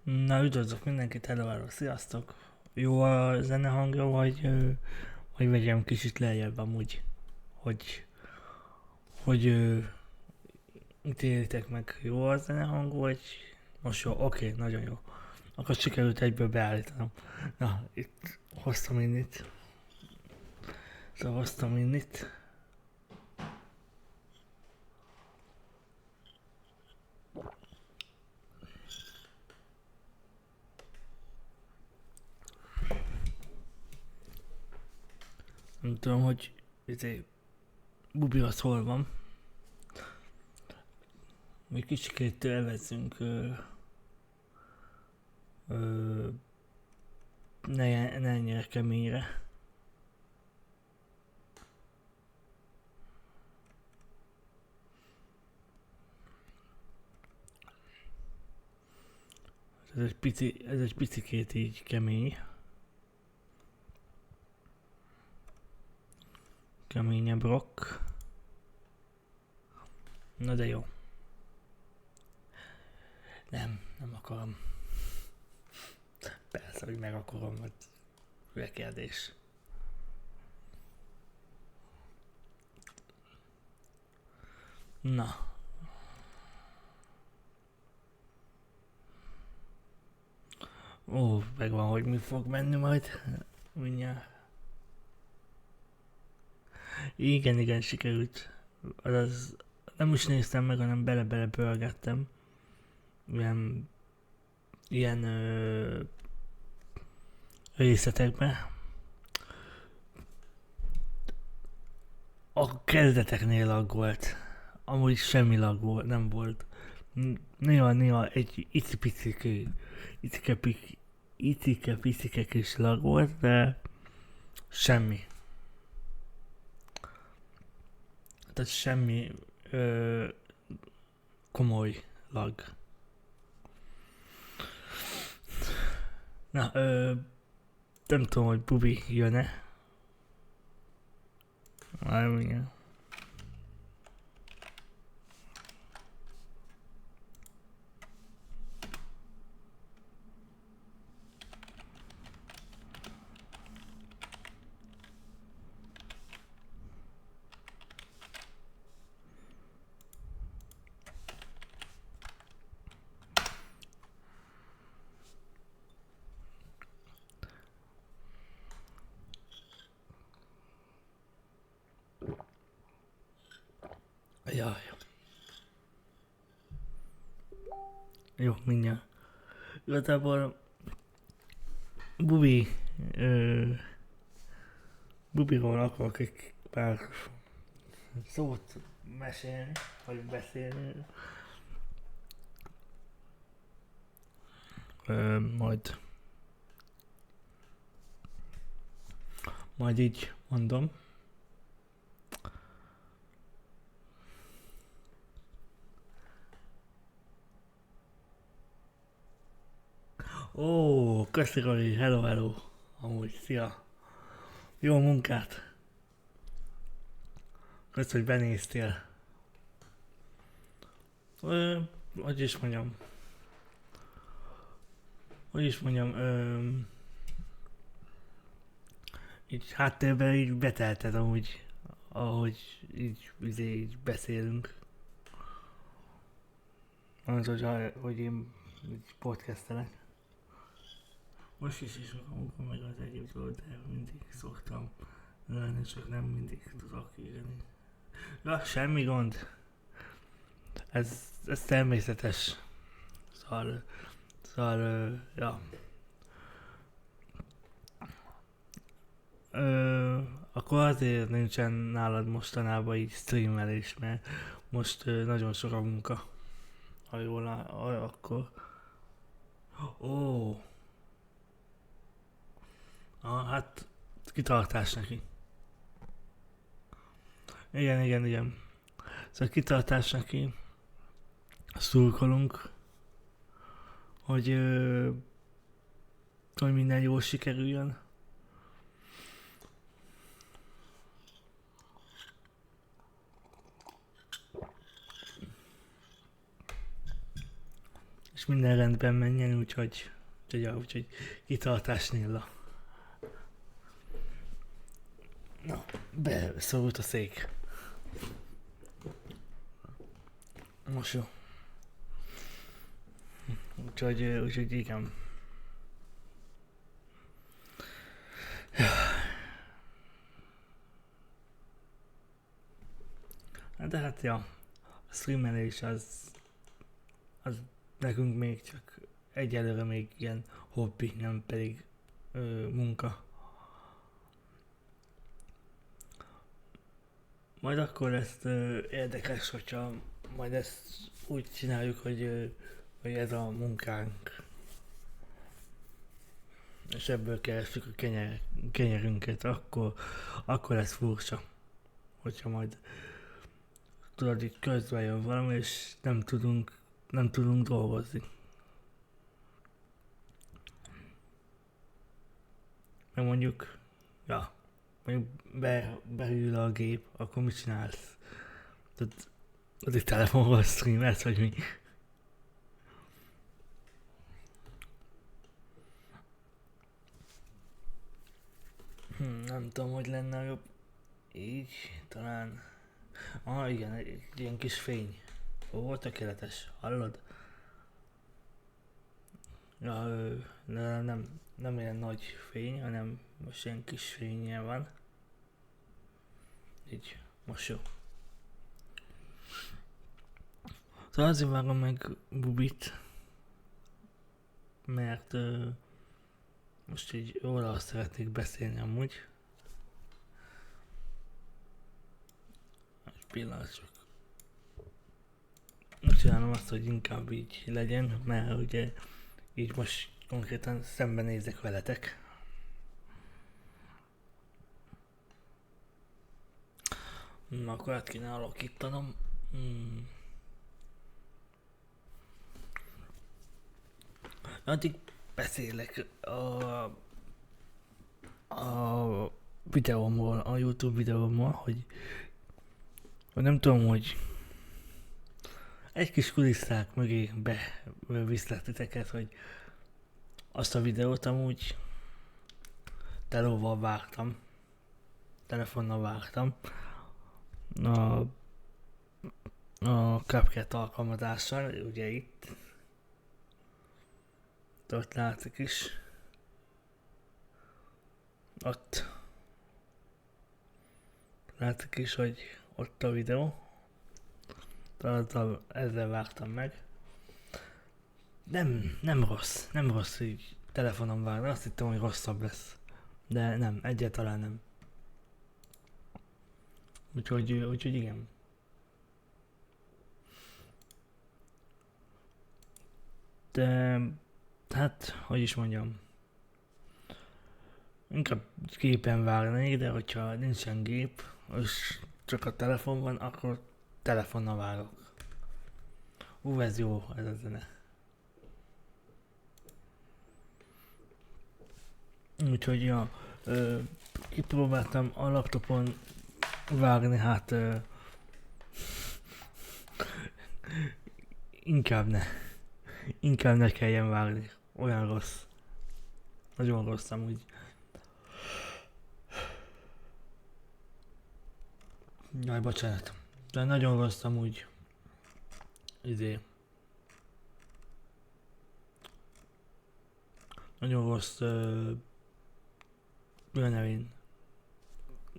Na, üdvözlök mindenkit, hello, sziasztok! Jó a zene hangja, vagy vegyem kicsit lejjebb amúgy, hogy ítélitek meg, jó a zene hang, vagy most jó, oké, nagyon jó. Akkor sikerült egyből beállítanom. Na, itt hoztam innit. Szóval hoztam innit. Nem tudom, hogy Bubi az hol van. Még kicsikét elvezzünk ne ennyire keményre. Ez egy picikét így kemény. Keményebb rock. Na de jó. Nem akarom. Persze, hogy meg akarom, hogy hülye kérdés. Na. Ó, megvan, hogy mi fog menni majd. Mindjárt. Igen, sikerült. Azaz, nem is néztem meg, hanem bele-bele pörgettem. Ilyen részletekbe. A kezdeteknél lag volt. Amúgy semmi lag volt, nem volt. Néha egy icike-picike kis lag volt, de semmi. Tehát semmi komoly lag. Na, nem tudom, hogy Bubi jön-e. Igen. Jaj. Jó, mindjárt. Igazából Bubi, Bubiról akarok egy pár szót mesélni, vagy beszélni. Majd így mondom. Ó, köszi Roli, hello. Amúgy, szia. Jó munkát. Kösz, hogy benéztél. Hogy is mondjam. Így háttérben így betelted amúgy, ahogy így beszélünk. Az, hogy én így podcastelek. Most is amikor meg az egyébként, de mindig szoktam lenni, csak nem mindig tudok írni. Ja, semmi gond. Ez természetes. Ja. Akkor azért nincsen nálad mostanában így streamelés, mert most nagyon sok a munka. Ha jól akkor. Ó. Hát kitartás neki. Igen. Szóval kitartás neki. Szurkolunk, hogy minden jól sikerüljön. És és minden rendben menjen, úgyhogy kitartás Nilla. Na, beszorult a szék. Most jó. Úgyhogy igen. De hát ja, a streamelés az nekünk még csak egyelőre még ilyen hobbi, nem pedig munka. Majd akkor lesz érdekes, hogyha majd ezt úgy csináljuk, hogy ez a munkánk. És ebből keressük a kenyerünket, akkor lesz furcsa. Hogyha majd tudod, itt közben jön valami, és nem tudunk dolgozni. Meg mondjuk beül a gép, akkor mit csinálsz? Tehát az egy telefonról streamelsz, vagy mi? Nem tudom, hogy lenne jobb. Így, talán... igen, egy ilyen kis fény. Ó, tökéletes, hallod? Ja, nem ilyen nagy fény, hanem most ilyen kis fénye van. Így, most jó. Szóval azért vágom meg Bubit, mert most így róla szeretnék beszélni amúgy. Egy pillanat csak. Csinálom azt, hogy inkább így legyen, mert ugye így most konkrétan szembenézek veletek. Na, akkor át kéne alakítanom. Addig beszélek a videómról, a YouTube videómról, hogy nem tudom, hogy egy kis kulisszák mögé beviszlek titeket, hogy azt a videót amúgy telóval vágtam, telefonnal vágtam, a CapCut alkalmazással, ugye itt látszik is, ott látszik is, hogy ott a videó, ezzel vágtam meg. Nem rossz így telefonon vágni, azt hittem, hogy rosszabb lesz, de nem, egyáltalán nem. Úgyhogy igen. De hát, hogy is mondjam, inkább gépen vágnék, de hogyha nincsen gép, és csak a telefon van, akkor telefonnal vágok. Ez jó, ez a zene. Úgyhogy ja, kipróbáltam a laptopon vágni, hát inkább ne kelljen vágni, olyan rossz. Nagyon rossz amúgy. Jaj, bocsánat. De nagyon rossz amúgy. Nagyon rossz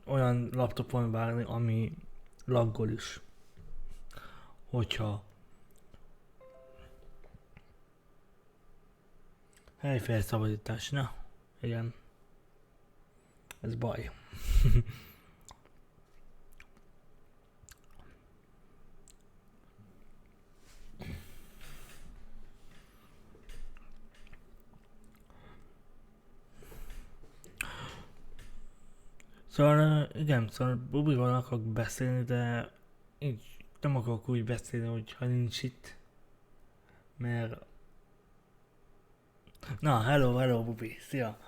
olyan laptopon vágni, ami laggol is. Hogyha helyfelszabadítás, na, igen. Ez baj. Szóval igen, szóval Bubiról akarok beszélni, de így nem akarok úgy beszélni, hogyha nincs itt. Mert... Na, hello Bubi, szia!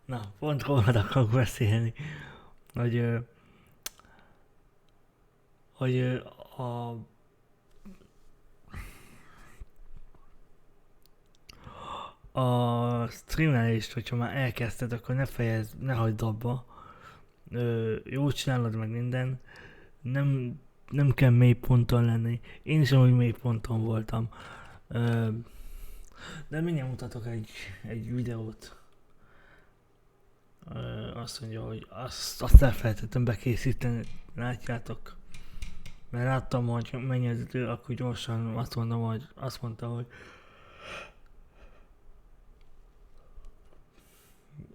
Na, pont rólad akarok beszélni, hogy a streamelést, hogyha már elkezdted, akkor ne hagyd abba. Jó csinálod meg minden. Nem kell mély ponton lenni. Én is amúgy mély ponton voltam. De mindjárt mutatok egy videót. Azt mondja, hogy azt elfelejtettem bekészíteni. Látjátok? Mert láttam, hogy mennyi az idő, akkor gyorsan azt mondta, hogy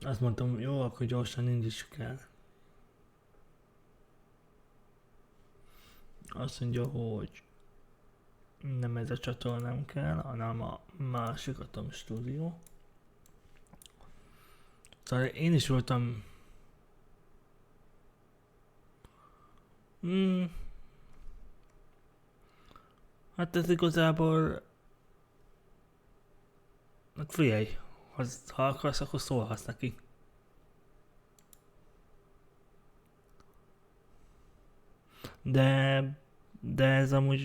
azt mondtam, jó, akkor gyorsan indítsuk el. Azt mondja, hogy nem ez a csatornám kell, hanem a másik Atom Studio. Szóval én is voltam... Hát ez igazából... Hát figyelj, ha akarsz, akkor szólhatsz neki. De ez amúgy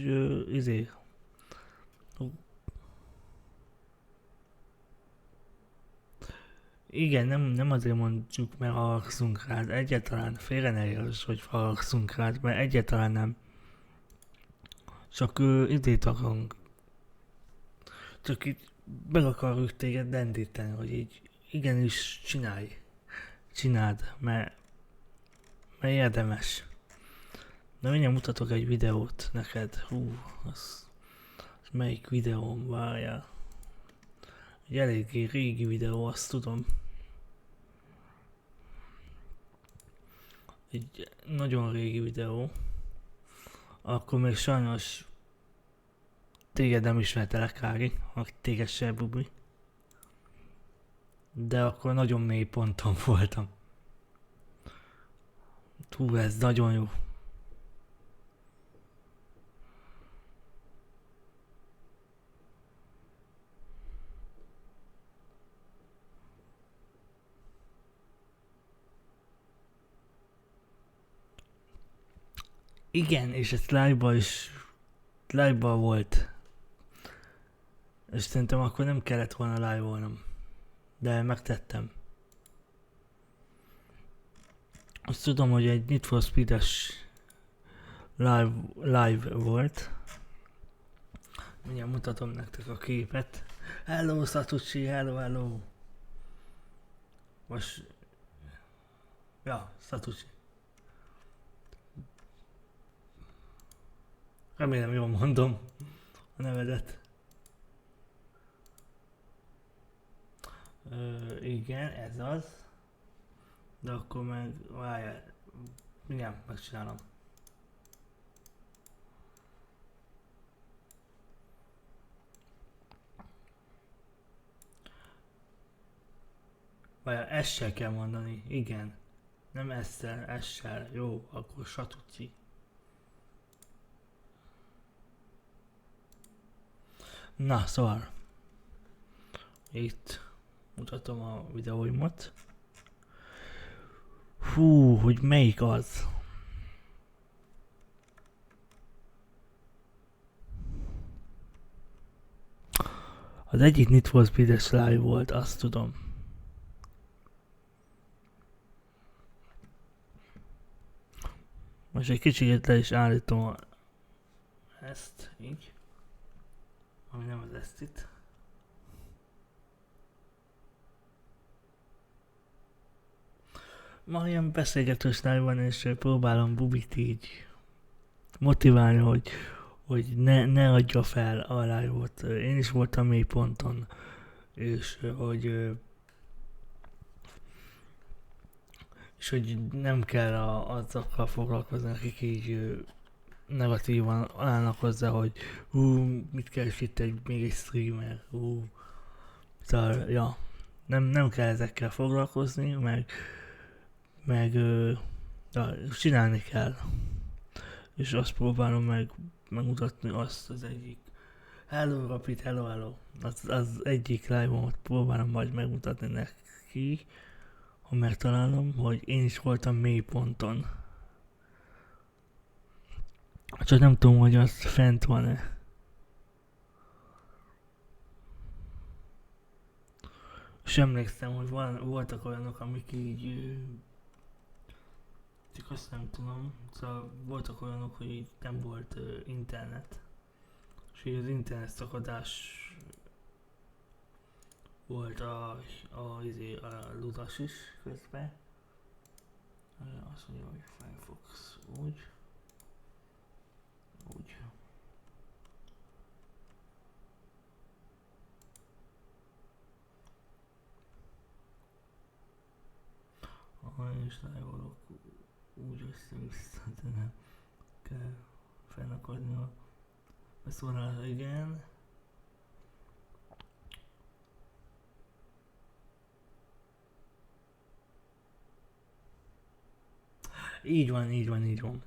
igen, nem azért mondjuk, mert haragszunk rád, egyáltalán félre ne érts, hogy haragszunk rád, mert egyáltalán nem. Csak idét akarunk. Csak itt meg akarjuk téged lendíteni, hogy így igenis csináld, mert érdemes. Na mindjárt mutatok egy videót neked. Az melyik videóm, várjál. Egy eléggé régi videó, azt tudom. Egy nagyon régi videó. Akkor még sajnos téged nem ismertelek, Kári, téged se, Bubi. De akkor nagyon mély ponton voltam. Ez nagyon jó. Igen, és ez live-ban volt. És szerintem akkor nem kellett volna live-olnom. De megtettem. Azt tudom, hogy egy Need for Speed-es live volt. Mindjárt mutatom nektek a képet. Hello Satucci, hello. Most... Ja, Satucci. Remélem jól mondom a nevedet. Igen, ez az. De akkor meg... Várjál. Mindjárt megcsinálom. Várjál, S-sel kell mondani. Igen. Nem S-szel, S-sel. Jó, akkor Satucci. Na, szóval. Itt mutatom a videóimat. Hú, hogy melyik az? Az egyik Need for Speed-es live volt, azt tudom. Most egy kicsit le is állítom ezt, így. Ami nem az ezt itt. Ma ilyen beszélgetős live van, és próbálom Bubit így motiválni, hogy ne adja fel a live-ot. Én is voltam mély ponton, és hogy nem kell azokkal foglalkozni, akik így negatívan állnak hozzá, hogy mit keres itt még egy streamer, szóval, ja, nem kell ezekkel foglalkozni, meg csinálni kell. És azt próbálom megmutatni azt az egyik. Hello Rapid, hello. Az egyik live-omat próbálom majd megmutatni neki, ha megtalálom, hogy én is voltam mély ponton. Csak nem tudom, hogy az fent van-e. És emlékszem, hogy voltak olyanok, amik így... csak azt nem tudom. Szóval voltak olyanok, hogy így nem volt internet. És így az internet szakadás volt a ludas is közben. Azt mondja, hogy Firefox úgy. Ha én is live-olok úgy össze-vissza, de nem kell fennakadni a beszólásra, igen. Így van.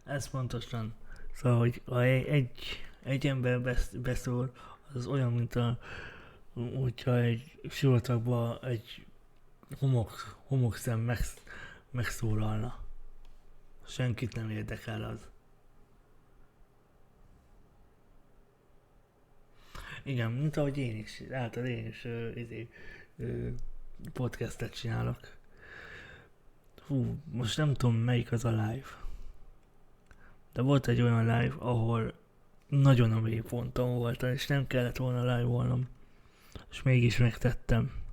Ez pontosan. Szóval, hogy ha egy ember beszól, az olyan, mint hogyha egy sivatagban egy homokszem megszólalna. Senkit nem érdekel az. Igen, mint ahogy én is podcastet csinálok. Hú, most nem tudom melyik az a live. De volt egy olyan live, ahol nagyon a mélyponton voltam, és nem kellett volna live-olnom. És mégis megtettem.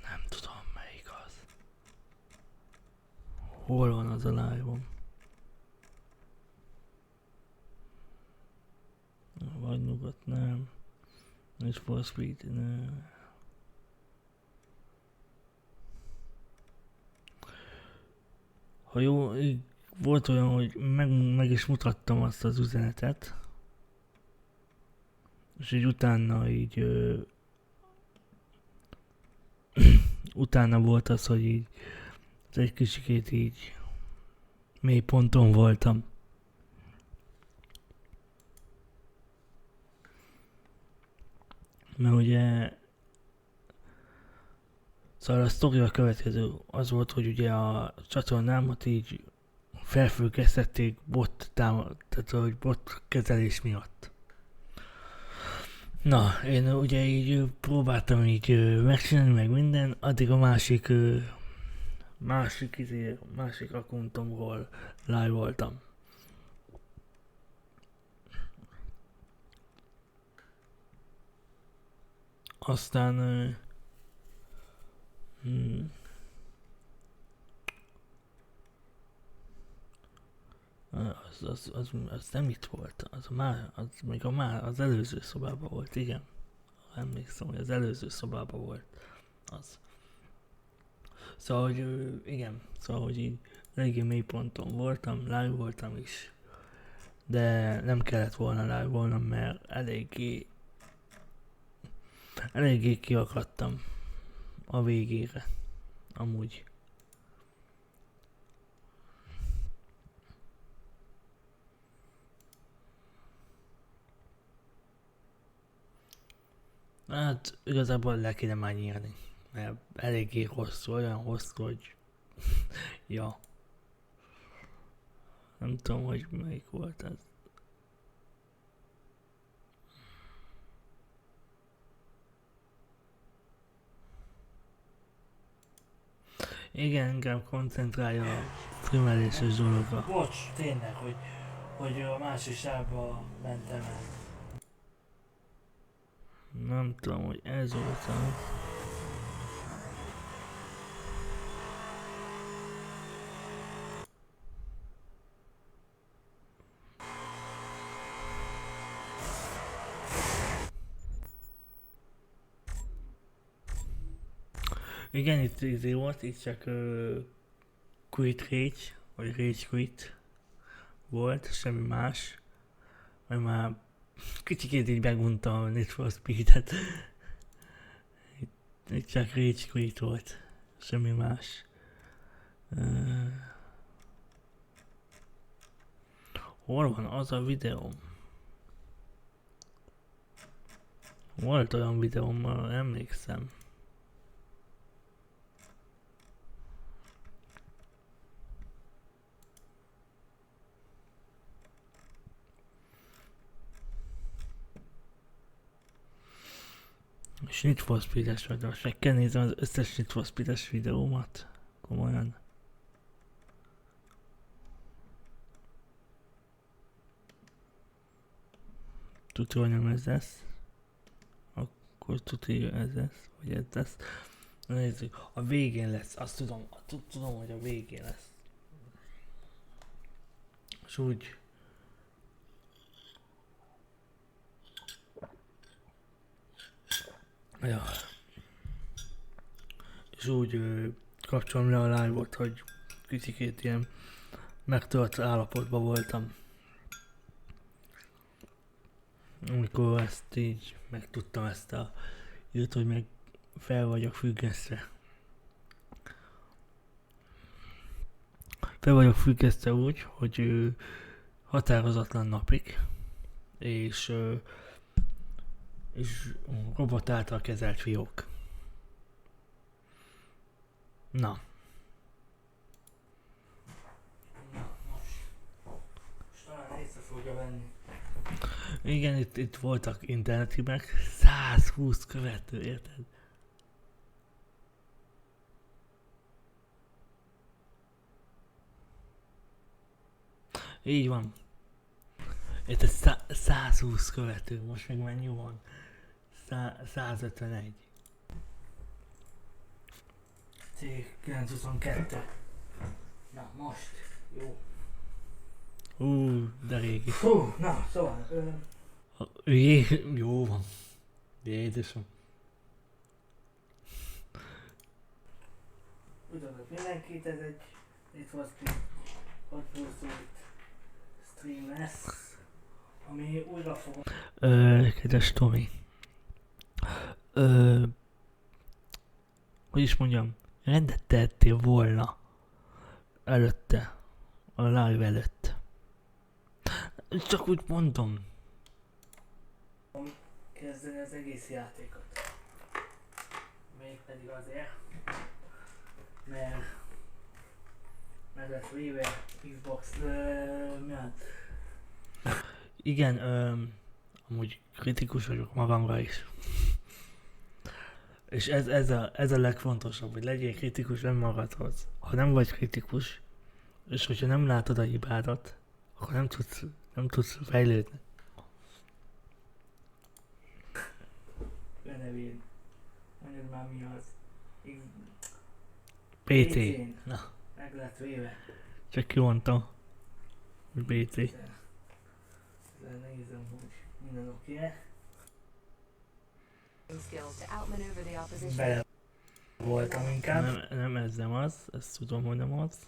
Nem tudom melyik az. Hol van az a live-om? Vagy nyugodt, nem. És for speed, nem. Ha jó, így volt olyan, hogy meg is mutattam azt az üzenetet. És így utána így utána volt az, hogy így egy kicsikét így mély ponton voltam. Mert ugye szóval a sztori a következő az volt, hogy ugye a csatornámat így felfüggesztették tehát hogy bot kezelés miatt. Na, én ugye így próbáltam így megcsinálni meg minden, addig a másik akkuntomról live voltam. Aztán az nem itt volt, az még az előző szobában volt, igen. Emlékszem, hogy az előző szobában volt az. Szóval, hogy igen, szóval, hogy így eléggé mélyponton voltam, live voltam is. De nem kellett volna live volna, mert eléggé kiakadtam a végére, amúgy. Hát igazából le kéne már nyírni, mert eléggé hosszú, olyan hosszú, hogy ja. Nem tudom, hogy melyik volt ez. Igen, inkább koncentrálja a filmeléses dologra. Bocs, tényleg, hogy a másik sávba mentem el. Nem tudom, hogy ez volt az. Igen, itt volt, itt csak Quit Rage, vagy Rage Quit volt, semmi más. Vagy már kicsikét így meguntam a Need for Speed-et. Itt csak Rage Quit volt, semmi más. Hol van az a videóm? Volt olyan videóm, emlékszem. És Need for Speed-es vagy, most meg kell nézem az összes Need for Speed-es videómat. Komolyan. Tudja, hogy nem ez lesz. Akkor tudja, ez lesz, vagy ez lesz. Na nézzük, a végén lesz, azt tudom, tudom, hogy a végén lesz. És úgy... Ja. És úgy kapcsolom le a live-ot, hogy kicsikét ilyen megtölt állapotban voltam. Amikor ezt így megtudtam ezt a időt, hogy meg fel vagyok függesztve. Fel vagyok függesztve úgy, hogy határozatlan napig, és robot által kezelt fiók. Na. Most talán észre fogja venni. Igen, itt voltak interneti meg 120 követő, érted? Így van. Érted, 120 követő, most meg mennyi van? 151. C922. Na, most. Jó. De régi. Fú, na, szóval... Jó van. Jézusom. Üdvözlök mindenkit, ez egy Need for Speed Hot Pursuit stream lesz, ami újra fogom... Kedves Tomi. Hogy is mondjam, rendet tettél volna előtte, a live előtt. Csak úgy mondom. Kezdeni az egész játékot. Mégpedig azért, mert meg lett véve Xbox, igen, amúgy kritikus vagyok magamra is. És ez a legfontosabb, hogy legyél kritikus önmagadhoz. Ha nem vagy kritikus, és hogyha nem látod a hibádat, akkor nem tudsz fejlődni. Benevéd. Mondjad már mi az. PT. Na. Meg lett véve. Csak kimondtam, hogy BT. Ezzel nézem, hogy minden oké. Bele voltam inkább. Nem ez nem az, ezt tudom, hogy nem az.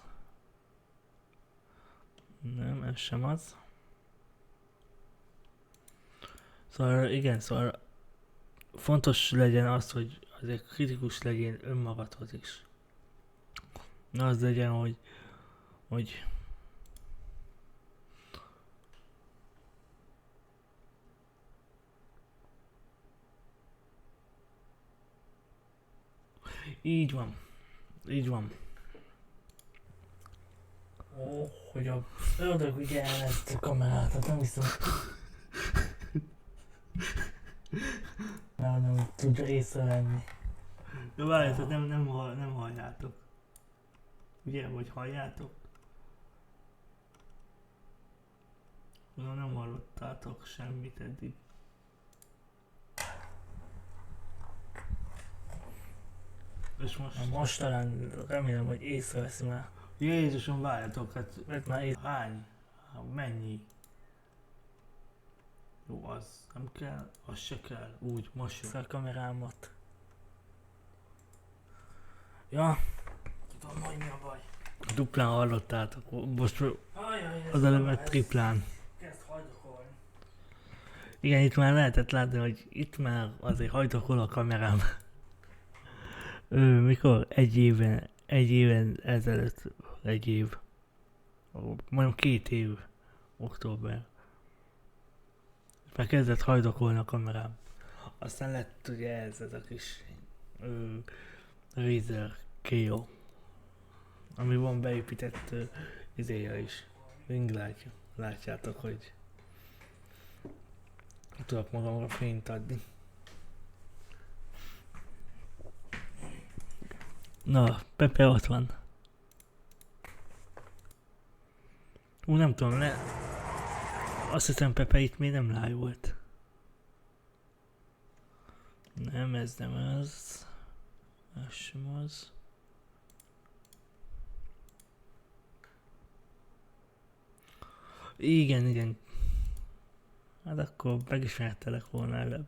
Nem, ez sem az. Szóval igen, szóval fontos legyen az, hogy azért kritikus legyen önmagadhoz is. Na az legyen, hogy így van. Így van. Ó, hogy a ördög ugye elvett a kamerát, hát nem hiszem. Nem tudja észrevenni. De várjátok, nem halljátok. Ugye, vagy halljátok? Nem hallottátok semmit eddig. És most talán remélem, hogy észreveszi már. Jézusom, várjatok, hát már hány? Mennyi? Jó, az nem kell, az se kell. Úgy, most jön. A kamerámat. Ja, tudom, hogy mi a baj. Duplán hallottátok, most az előbb triplán. Kezd hajdokolni. Igen, itt már lehetett látni, hogy itt már azért hajdokol a kamerám. Mikor? Egy éven ezelőtt, mondom 2 év, október. Már kezdett hajdokolni a kamerám. Aztán lett ugye ez a kis Razer KO, ami van beépített izéja is, ringlátja. Látjátok, hogy tudok magamra fényt adni. Na, Pepe ott van. Nem tudom, azt hiszem Pepe itt még nem live volt. Nem, ez nem az. Ez sem az. Igen. Hát akkor megismertelek volna előbb.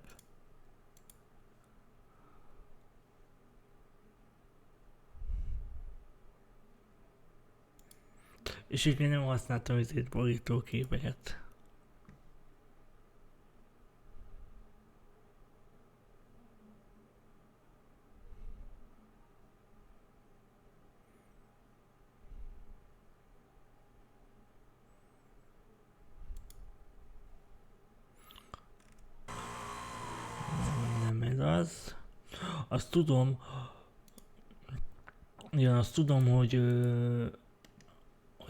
És így még nem használtam itt borítóképeket. Nem ez az. Azt tudom, igen, azt tudom, hogy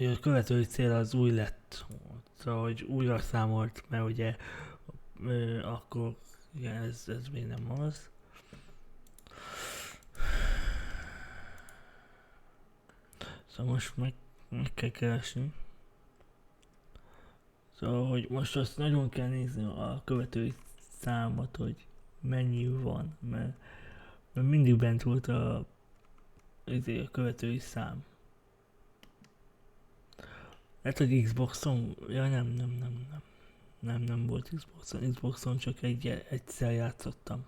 a követői cél az új lett. Szóval, hogy újra számolt, mert ugye akkor igen, ez még nem az. Szóval most meg kell keresni. Szóval, hogy most azt nagyon kell nézni a követői számot, hogy mennyi van, mert mindig bent volt a követői szám. Lehet, hogy Xboxon, ja nem volt Xboxon csak egyszer játszottam.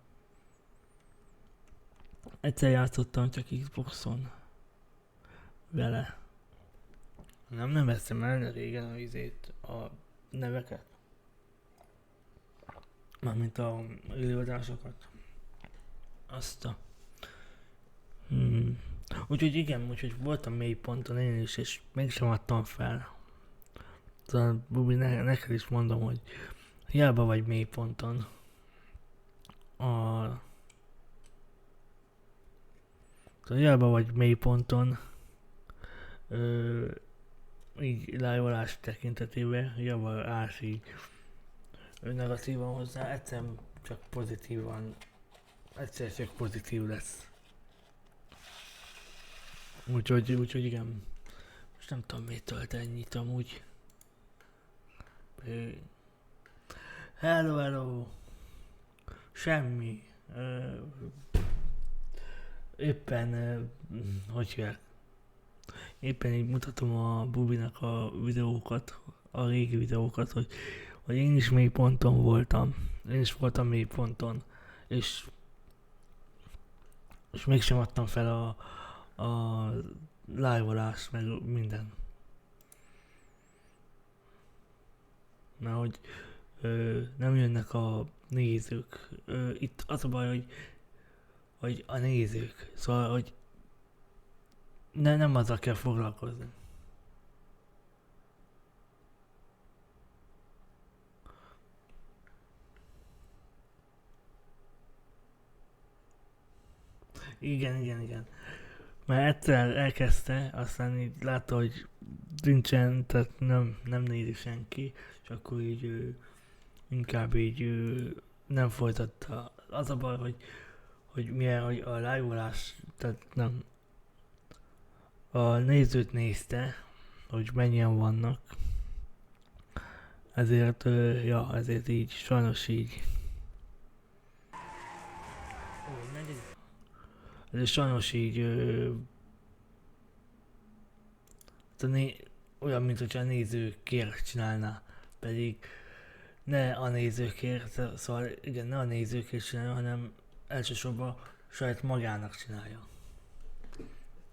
Egyszer játszottam csak Xboxon vele. Nem neveztem el régen a neveket. Mármint a előadásokat. Azt a... Úgyhogy igen, úgyhogy voltam mélyponton én is, és mégsem adtam fel. Szóval Bubi, neked is mondom, hogy hiába vagy mélyponton. Szóval hiába vagy mélyponton, így live-olás tekintetében, hiába állsz így negatívan hozzá, egyszer csak pozitív lesz. Úgyhogy igen. Most nem tudom, mit tölt ennyit amúgy. Hello. Semmi. Éppen, hogy hívják? Éppen így mutatom a Bubinak a videókat, a régi videókat, hogy én is mélyponton voltam. Én is voltam mélyponton. És mégsem adtam fel a live-olást, meg minden. Mert hogy nem jönnek a nézők. Itt az a baj, hogy a nézők. Szóval, hogy nem azzal kell foglalkozni. Igen. Mert egyszer elkezdte, aztán így látta, hogy nincsen, tehát nem nézi senki, és akkor így inkább így nem folytatta. Az a baj, hogy milyen, hogy a live-olás, tehát nem. A nézőt nézte, hogy mennyien vannak. Ezért, ezért így, sajnos így. Ezért sajnos így olyan, mint hogyha a nézőkért csinálná, pedig ne a nézőkért, szóval igen, ne a nézőkért csinálja, hanem elsősorban saját magának csinálja.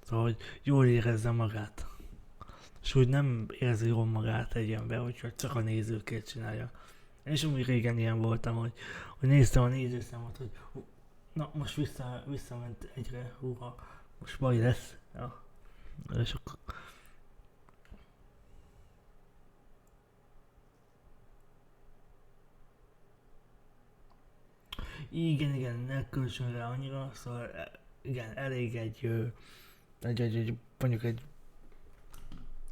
Szóval, hogy jól érezze magát. És úgy nem érzi jól magát egy ember, hogyha csak a nézőkért csinálja. Én is úgy régen ilyen voltam, hogy néztem a nézőszámot, hogy na, most visszament egyre, húha, most baj lesz. Ja. És akkor... Igen, ne költsön rá annyira, szóval igen, elég egy mondjuk egy,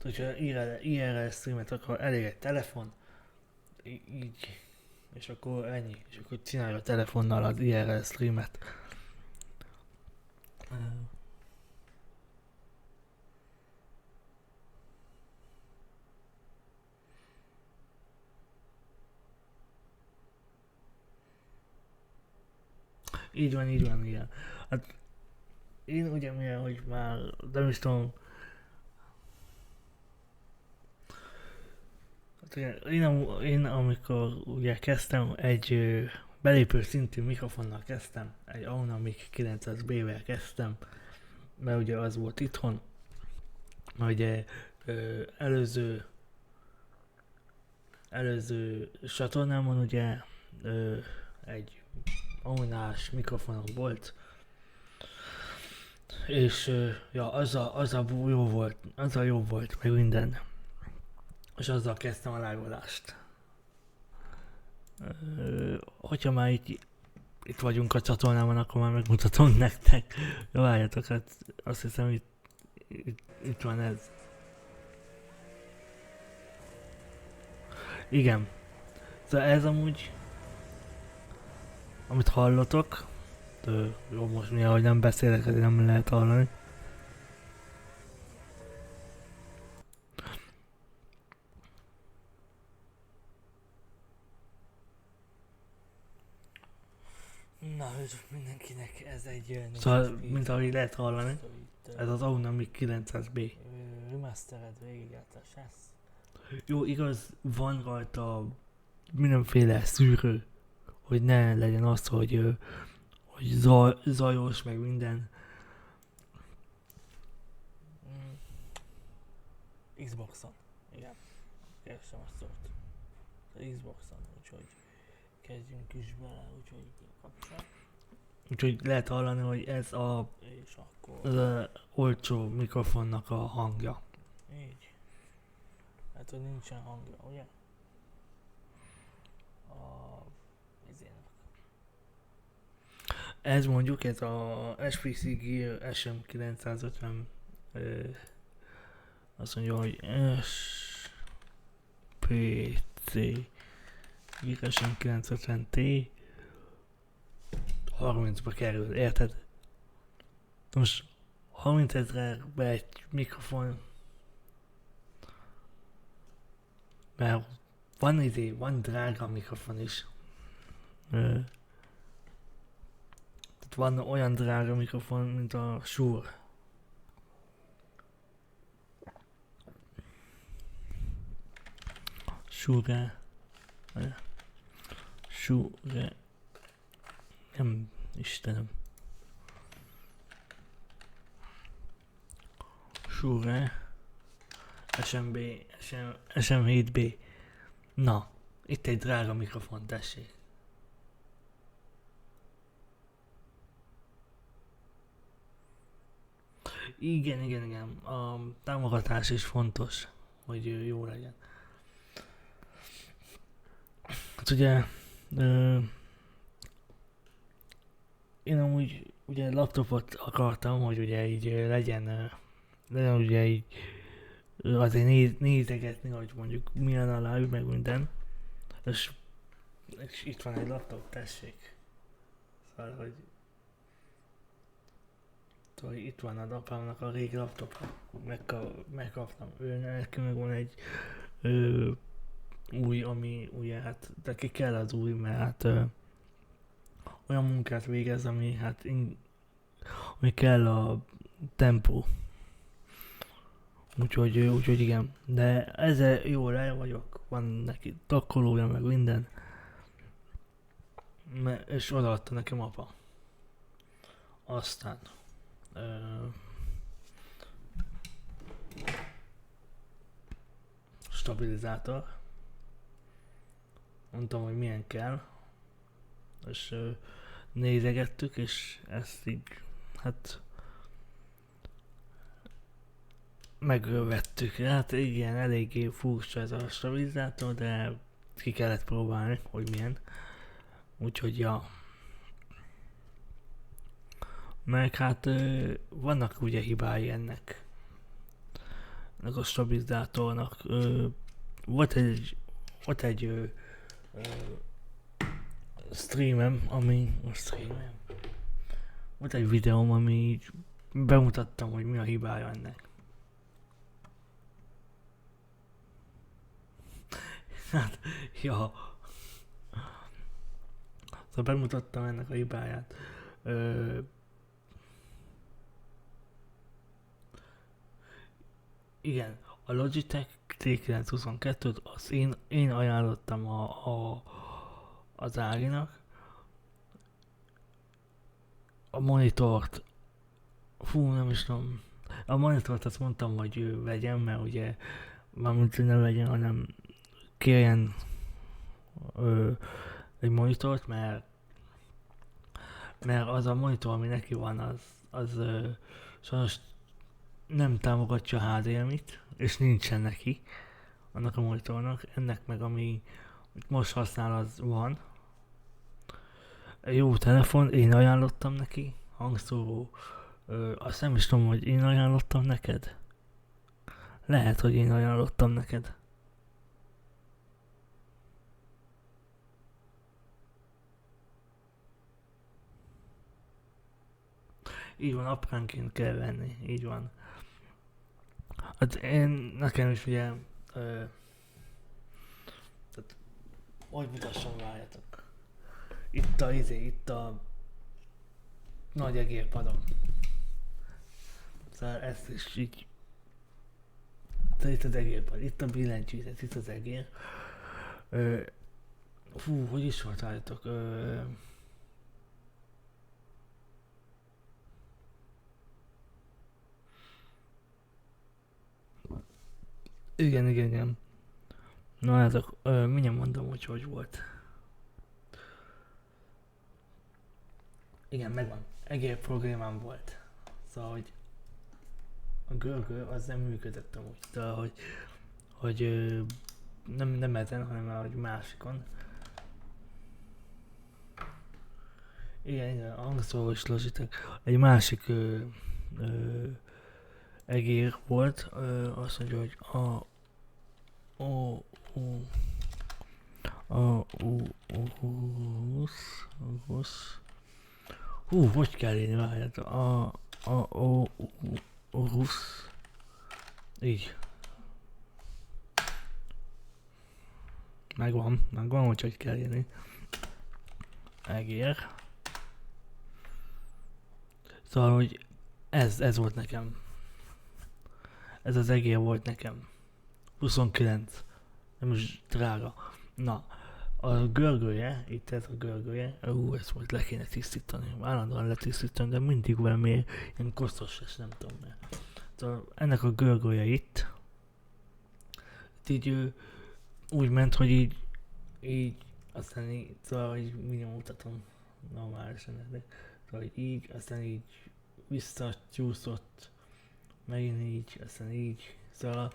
hogyha IRL streamet akar, elég egy telefon, így, és akkor ennyi, és akkor csinálja a telefonnal az IRL streamet. így van, igen. Hát én ugye milyen, hogy már nem is tudom, hát ugye, én amikor ugye kezdtem egy belépő szintű mikrofonnal kezdtem, egy Aunamik 900B-vel kezdtem, mert ugye az volt itthon, mert ugye előző csatornámon ugye egy Aunás mikrofonom volt, és ja, azzal jó volt, meg minden. És azzal kezdtem a live-olást. Hogyha már itt vagyunk a csatornában, akkor már megmutatom nektek. Jó, várjatok, hát azt hiszem itt van ez. Igen. Szóval ez amúgy, amit hallotok, jó, most mi, ahogy nem beszélek, ezért nem lehet hallani. Na, mindenkinek ez egy... Szóval, mint ahogy lehet hallani, ez az Aunamik 900B. Remastered végigjátszás ez. Jó, igaz, van rajta mindenféle szűrő, hogy ne legyen az, hogy zajos, meg minden. Xboxon. Igen. Keresem a szót. Az Xboxon, úgyhogy kezdjünk is bele, úgyhogy kapcsol. Úgyhogy lehet hallani, hogy ez És akkor... az olcsó mikrofonnak a hangja. Így. Hát, hogy nincsen hangja, ugye? Izének. Ez mondjuk, ez a SPC Gear SM950, azt mondja, hogy SPC Gear SM950T 30-ba kerül, érted? Most 30 000-be egy mikrofon, mert van drága mikrofon is. Tehát van olyan drága mikrofon, mint a Shure. Shure. Nem, Istenem. Shure. SM7B. Na, itt egy drága mikrofon, tessék. Igen. A támogatás is fontos, hogy jó legyen. Hát ugye, én amúgy ugye laptopot akartam, hogy ugye így legyen ugye így azért nézegetni, hogy mondjuk milyen a live, meg minden. És itt van egy laptop, tessék. Szóval, hogy itt van az apámnak a régi laptopja. Megkaptam. Neki meg van egy új, ami ugye hát, de ki kell az új, mert hát olyan munkát végez, ami hát ami kell a tempó. Úgyhogy igen, de ezzel jól el vagyok, van neki takkolója, meg minden. És odaadta nekem apa. Aztán stabilizátor. Mondtam, hogy milyen kell. És nézegettük, és ezt így, hát megvettük. Hát igen, eléggé furcsa ez a stabilizátor, de ki kellett próbálni, hogy milyen. Úgyhogy ja. Meg hát vannak ugye hibái ennek a stabilizátornak. Volt egy streamem, volt egy videóm, ami így bemutattam, hogy mi a hibája ennek. Hát, ja. Szóval bemutattam ennek a hibáját. Ö, igen, a Logitech T922-t azt én ajánlottam az Áginak. A monitort, fú, nem is tudom. A monitort azt mondtam, hogy ő vegyen, mert ugye, mármint hogy ne vegyen, hanem kérjen ö, egy monitort, mert az a monitor, ami neki van, az sajnos nem támogatja a HDMI-t, és nincsen neki, annak a monitornak. Ennek meg, ami most használ, az van. Jó telefon, én ajánlottam neki, hangszóró. Azt nem is tudom, hogy én ajánlottam neked. Lehet, hogy én ajánlottam neked. Így van, apránként kell venni, így van. Hát nekem is ugye, tehát, hogy mutassam, várjatok. Itt a nagy egérpadom. Szóval ezt is így, itt az egérpad, itt a billentyűzet, itt az egér. Fú, hogy is volt, várjatok. Igen. Na hát mindjárt mondom, hogy volt. Igen, megvan. Egér problémám volt. Szóval, hogy a görgő az nem működött amúgy. Szóval, hogy nem ezen, hanem egy másikon. Igen, a hangszóró is Logitech. Egy másik egér volt, azt mondja, hogy hogy kell írni, várjátok, rusz, így. Megvan, hogy kell írni. Egér. Szóval, hogy ez volt nekem. Ez az egér volt nekem. 29. Nem is drága. Na, a görgője, itt ez a görgője, ezt most le kéne tisztítani. Állandóan letisztítani, de mindig valami ilyen kosztos, és nem tudom miért. Szóval ennek a görgője itt így úgy ment, hogy így aztán így, szóval így mindjárt mutatom normálisan, szóval így, aztán így visszatyúszott, megint így, aztán így, szóval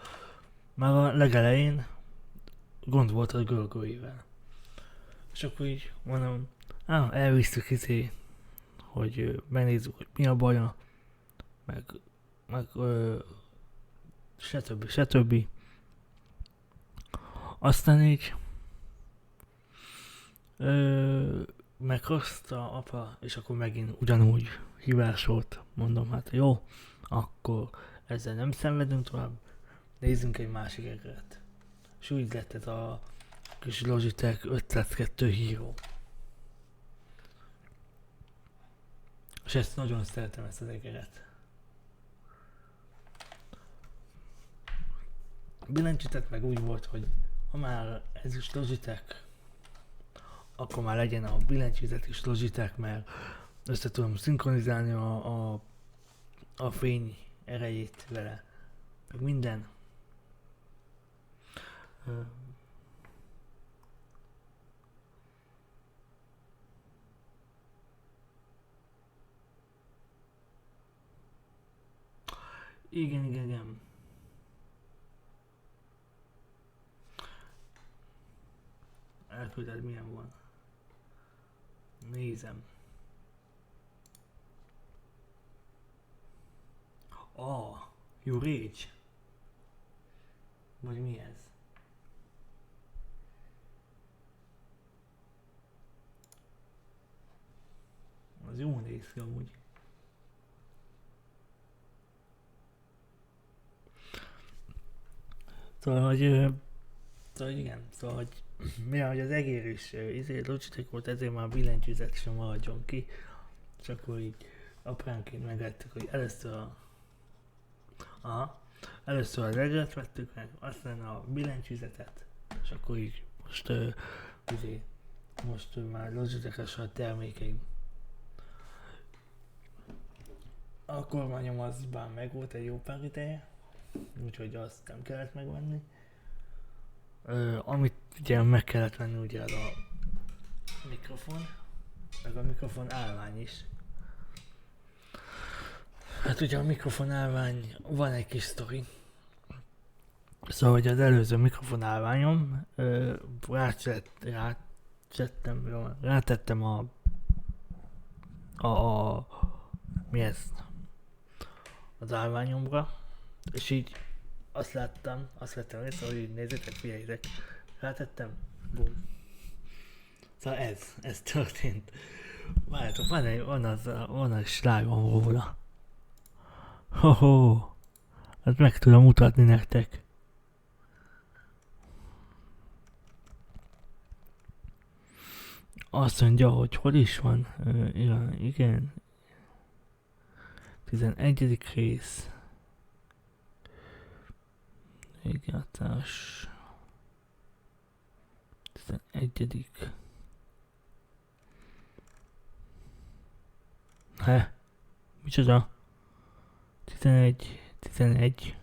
már a legelején gond volt a görgőjével. És akkor így mondom, elvisztük hogy megnézzük, hogy mi a baja, meg stb. Aztán így meghozta apa, és akkor megint ugyanúgy hívás volt. Mondom, hát jó, akkor ezzel nem szenvedünk tovább, nézzünk egy másik egeret. És úgy lett ez a kis Logitech 502 Hero. És ezt nagyon szeretem, ezt az egeret. A billentyűzet meg úgy volt, hogy ha már ez is Logitech, akkor már legyen a billentyűzet is Logitech, mert össze tudom szinkronizálni a fény erejét vele. Meg minden. Igen. Elküldted, milyen van. Nézem. You Rage. Vagy mi ez? Az jó néz ki amúgy. Szóval, hogy igen, szóval, hogy mivel hogy az egér is Logitech volt, ezért már a billentyűzet sem maradjon ki. És akkor így apránként megettük, hogy először először a reggelt vettük meg, aztán a billentyűzetet, és akkor így most már Logitech-es a termékeim. A kormányom az bár meg volt egy jó pár ideje, úgyhogy azt nem kellett megvenni. Amit ugye meg kellett venni, ugye az a mikrofon, meg a mikrofon állvány is. Hát ugye a mikrofon állvány, van egy kis sztori. Szóval, hogy az előző mikrofon állványom, rátettem mi ez? Az állványomra, és így azt vettem észre, hogy így nézzétek, figyeljétek, rátettem, bum. Szóval ez történt. Várjátok, van egy slágom róla. Ho-ho! Hát meg tudom mutatni nektek. Azt mondja, hogy hol is van. Igen. 11. rész. Végjátszás. 11. Micsoda? 11.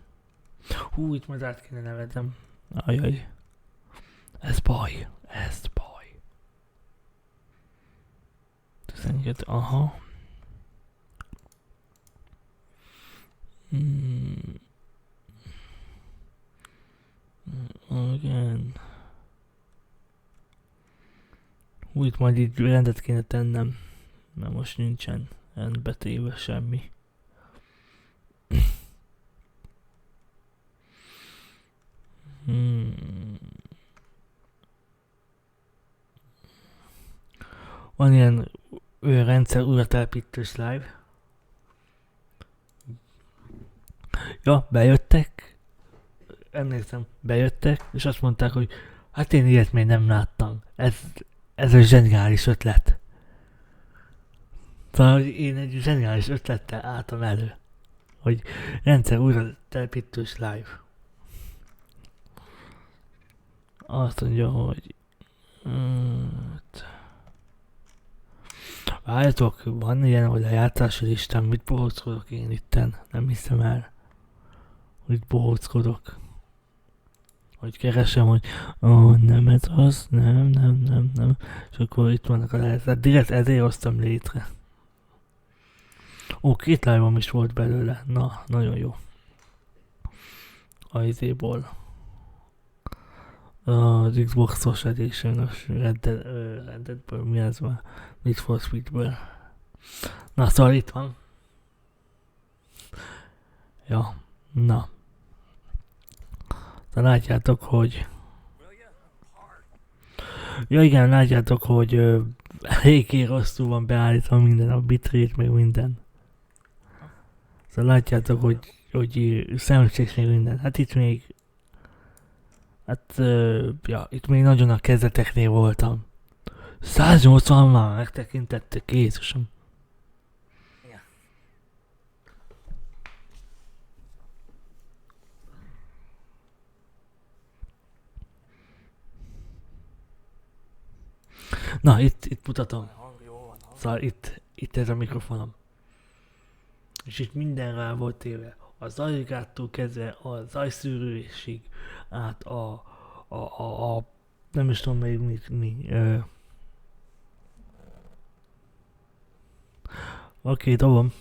Hú, itt majd át kéne nevedem. Ajaj. Ez baj. 12, aha. Igen. Hú, itt majd így rendet kéne tennem, mert most nincsen rendbe téve semmi. Van ilyen rendszer újratelepítős live. Ja, bejöttek. Emlékszem, bejöttek, és azt mondták, hogy hát én ilyet még nem láttam. Ez egy zseniális ötlet. Szóval én egy zseniális ötlettel álltam elő. Hogy rendszer újratelepítős live. Azt mondja, hogy várjatok, van ilyen, hogy a játszási listán mit bohóckodok én itten, nem hiszem el, hogy bohóckodok. Hogy keresem, hogy nem ez az, nem. És akkor itt vannak a lehetőségek. Direkt ezért hoztam létre. 2 live-om is volt belőle. Na, nagyon jó. A izéból. Az Xbox-os Edition-os Red Deadből, mi ez van? Need for Speedből. Na, szóval itt van. Ja, na. De látjátok, hogy... Ja igen, látjátok, hogy eléggé rosszul van beállítva minden, a bitrate, meg minden. Szóval látjátok, hogy szemcsés még minden. Hát itt még... Hát, itt még nagyon a kezdeteknél voltam. 180 már megtekintettek, Jézusom. Ja. Na, itt mutatom. Szóval itt ez a mikrofonom. És itt minden rá volt téve. A zajgától kezdve a zajszűrésig át a nem is tudom még mi. Oké, dobom.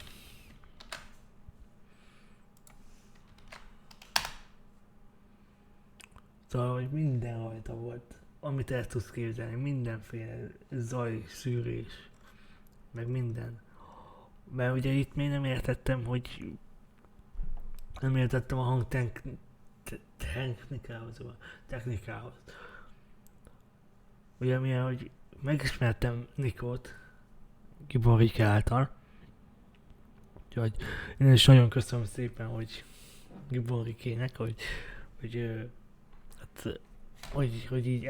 Szóval, hogy minden rajta volt, amit el tudsz képzelni, mindenféle zajszűrés, meg minden. Mert ugye itt még nem értettem, hogy nem értettem a technikához. Ugye milyen, hogy megismertem Nikót, Giborik által. Úgyhogy én is nagyon köszönöm szépen, hogy Giborikének, hogy így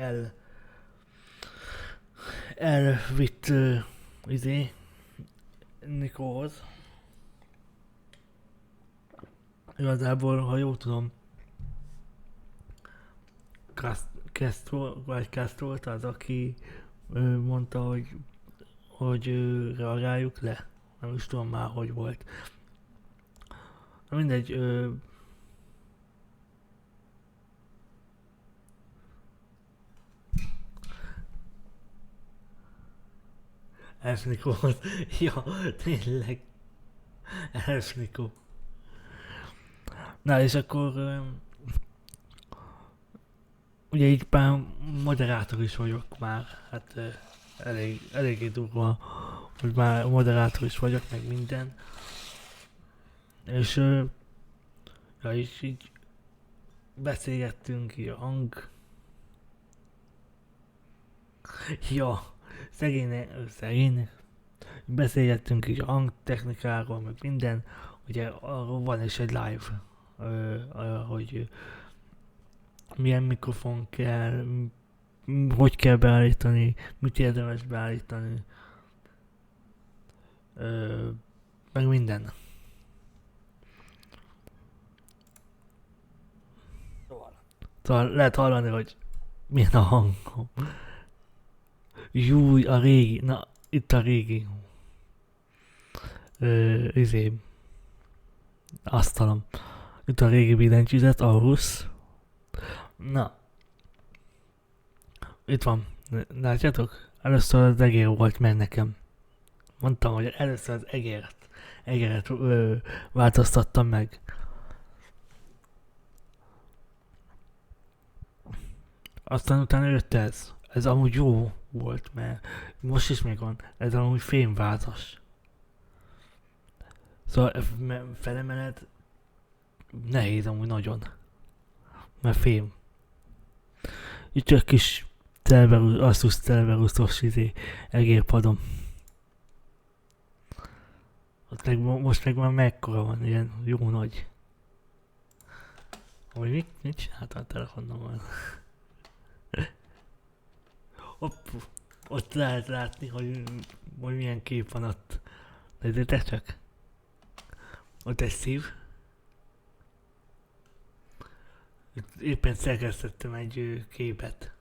elvitt Nikóhoz. Igazából, ha jól tudom, Castro volt az, aki mondta, hogy reagáljuk le. Nem is tudom már, hogy volt. Na mindegy, Nikó volt. Ja, tényleg. Nikó. Na és akkor ugye így már moderátor is vagyok már, hát eléggé durva, hogy már moderátor is vagyok, meg minden. És ja, és így beszélgettünk így a hang. Ja, szegénynek. Beszélgettünk így a hangtechnikáról, meg minden. Ugye arról van is egy live, hogy milyen mikrofon kell, hogy kell beállítani, mit érdemes beállítani, meg minden. Szóval lehet hallani, hogy milyen a hangom. Júj, a régi, na, itt a régi. Asztalom. Itt a régi billentyűzet, Aorus. Na. Itt van. Látjátok? Először az egér volt meg nekem. Mondtam, hogy először az egeret változtattam meg. Aztán utána jött ez. Ez amúgy jó volt, mert most is még van. Ez amúgy fémvázas. Szóval felemeled nehéz amúgy nagyon. Mert fém. Itt csak kis Asus Cerberus-os egérpadom. Ott most meg már mekkora van, ilyen jó nagy. Hogy mit csináltam a telefonommal? Ott lehet látni, hogy milyen kép van ott. Nézzétek csak. Ott egy szív. Éppen szerkesztettem egy képet.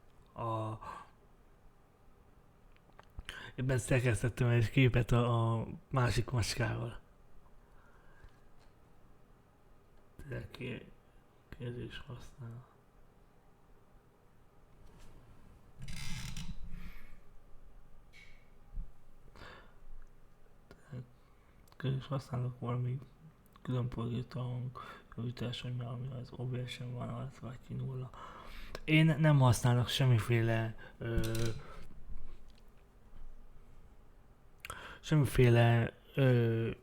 Éppen szerkesztettem egy képet a másik macskával. Kérdés használ. És használok valami különböző javítás, hogy már ami az OBS-en van, az vagy 0. Én nem használok semmiféle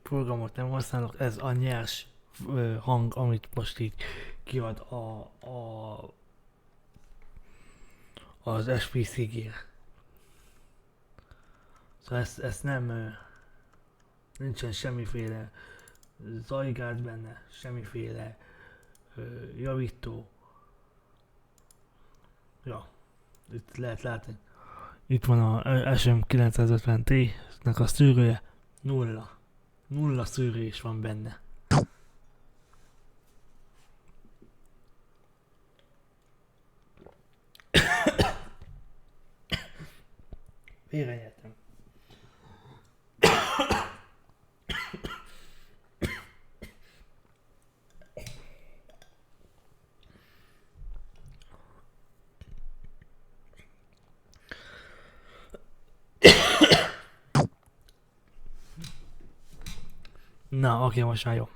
programot nem használok, ez a nyers hang, amit most így kiad az SPC-gér. Szóval ezt nem nincsen semmiféle zajgát benne, semmiféle javító. Ja, itt lehet látni. Itt van a SM950T-nek a szűrője. Nulla szűrés van benne. Félrenyeltem. Na, oké, most már jó.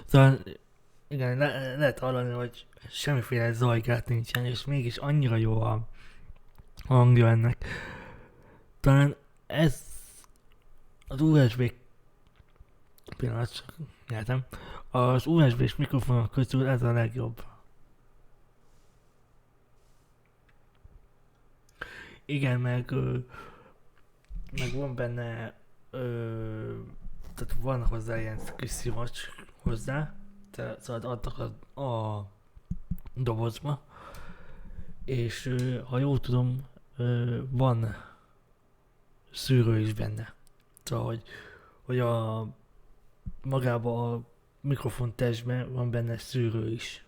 Szóval, igen, lehet hallani, hogy semmiféle zajgát nincsen, és mégis annyira jó a hangja ennek. Talán ez az USB pillanat, csak nyertem. Az USB-s mikrofonok közül ez a legjobb. Igen, meg van benne tehát van hozzá ilyen kis szivacs hozzá, szóval adtak a dobozba, és ha jól tudom, van szűrő is benne. Szóval, hogy a magában a mikrofon testben van benne szűrő is.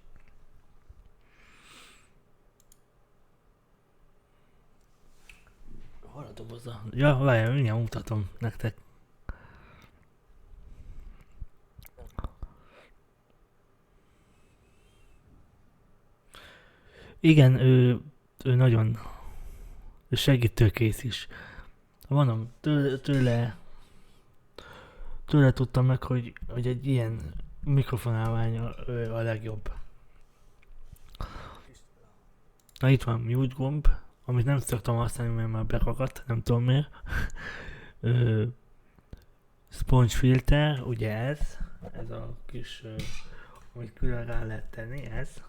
Hol a doboza? Ja, várjál, mindjárt mutatom nektek. Igen, ő nagyon segítőkész is. Mondom, tőle tudtam meg, hogy egy ilyen mikrofonálvány a legjobb. Na itt van mute gomb, amit nem szoktam használni, mert már beragadt, nem tudom miért. Sponge filter, ugye ez a kis, amit külön rá lehet tenni, ez.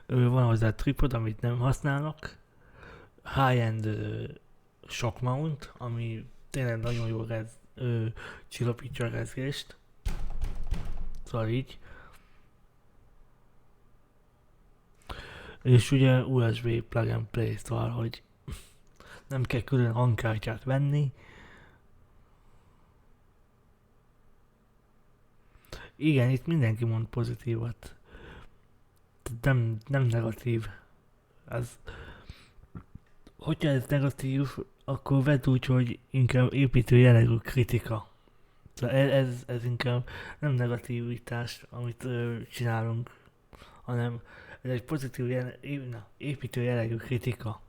Van hozzá tripod, amit nem használok. High-end shock mount, ami tényleg nagyon jó csillapítja a rezgést. Szóval így. És ugye USB plug and play, szóval, hogy nem kell külön hangkártyát venni. Igen, itt mindenki mond pozitívat. Nem negatív. Hogyha ez negatív, akkor vedd úgy, hogy inkább építő jellegű kritika. Szóval ez inkább nem negativitás, amit csinálunk, hanem ez egy pozitív építő jellegű kritika.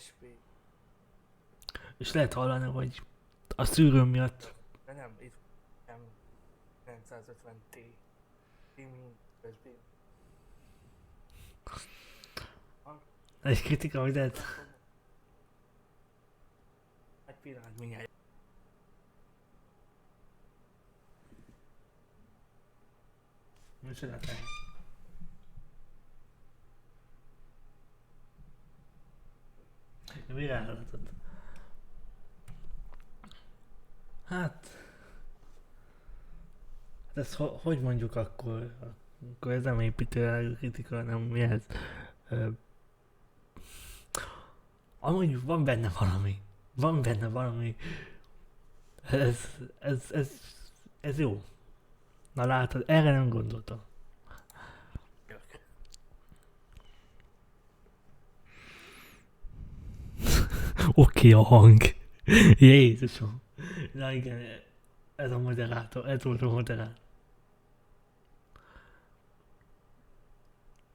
SP. És lehet hallani, hogy a szűrő miatt... De nem, itt nem 950T. USB. Egy kritika, hogy lehet? Egy pillanat, mindjárt. Most lehet el. Virálatot. Hát... Ez hogy mondjuk akkor? Akkor ez nem építő kritika, hanem mi ez? Amúgy van benne valami. Van benne valami. Ez jó. Na látod, erre nem gondoltam. Oké a hang. Jézusom. Na igen, ez a moderátor, ez volt a moderátor.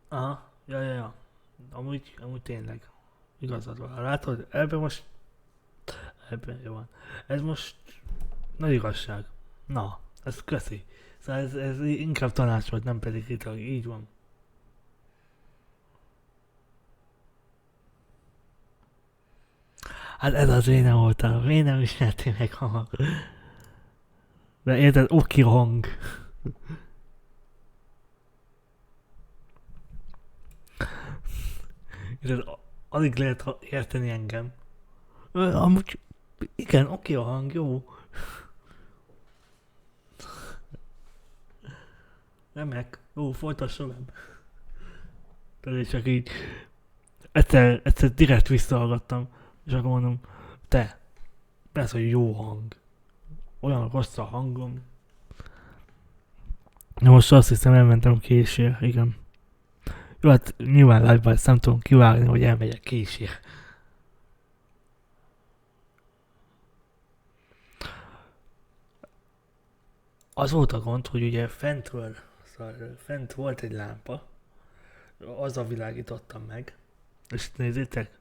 Aha, ja. Amúgy tényleg. Igazad van. Látod, ebben jó van. Ez most nagy igazság. Na, ez köszi. Szóval ez inkább tanács volt, nem pedig kritika, így van. Hát ez az én nem voltam, én nem ismertél meg hamar. De érted, oké hang. Érted, alig lehet érteni engem. Amúgy, igen, oké a hang, jó. Remek, jó, folytassam meg. Tehát csak így, egyszer direkt visszahallgattam, és akkor mondom, te, persze, hogy jó hang. Olyan rossz a hangom. Na most azt hiszem, elmentem később, igen. Jó, hát nyilván live-ban ezt nem tudom kivágni, hogy elmegyek később. Az volt a gond, hogy ugye fentről, szóval fent volt egy lámpa, azzal világítottam meg, és nézzétek,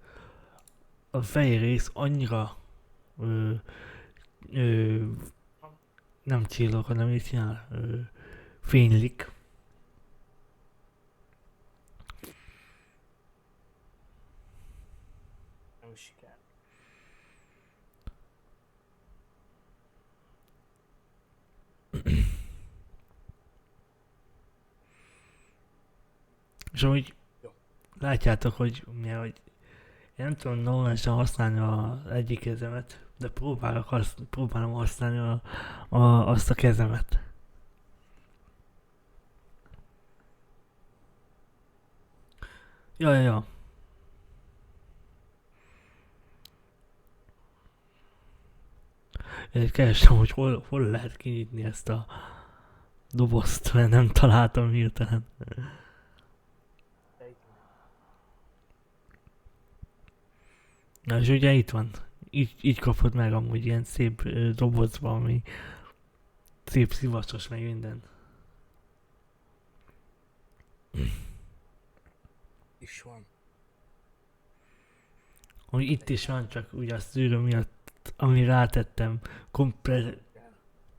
a fehér rész annyira nem csillog, hanem mit csinál, fénylik. Nem siker. És amúgy látjátok, hogy én nem tudom normálisan használni az egyik kezemet, de próbálom használni azt a kezemet. Ja, ja, ja. Én kerestem, hogy hol lehet kinyitni ezt a dobozt, mert nem találtam hirtelen. De itt nem. Na és ugye itt van. Így kapod meg amúgy ilyen szép dobozban, ami szép szivacsos meg minden. Is van. Ami itt is van, csak ugye a szűrő miatt, ami rátettem,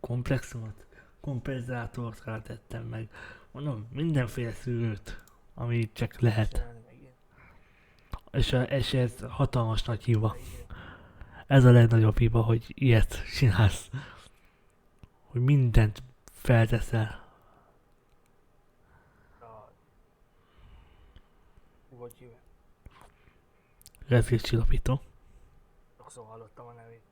komplexumot, komprezátort rátettem meg. Mondom, mindenféle szűrőt, ami csak lehet. Csinálni meg ilyen. És ez hatalmas nagy hiba. De igen. Ez a legnagyobb hiba, hogy ilyet csinálsz. Hogy mindent felteszel. A... Hogy hívja? Rezgéscsillapító. Rosszul hallottam a nevét.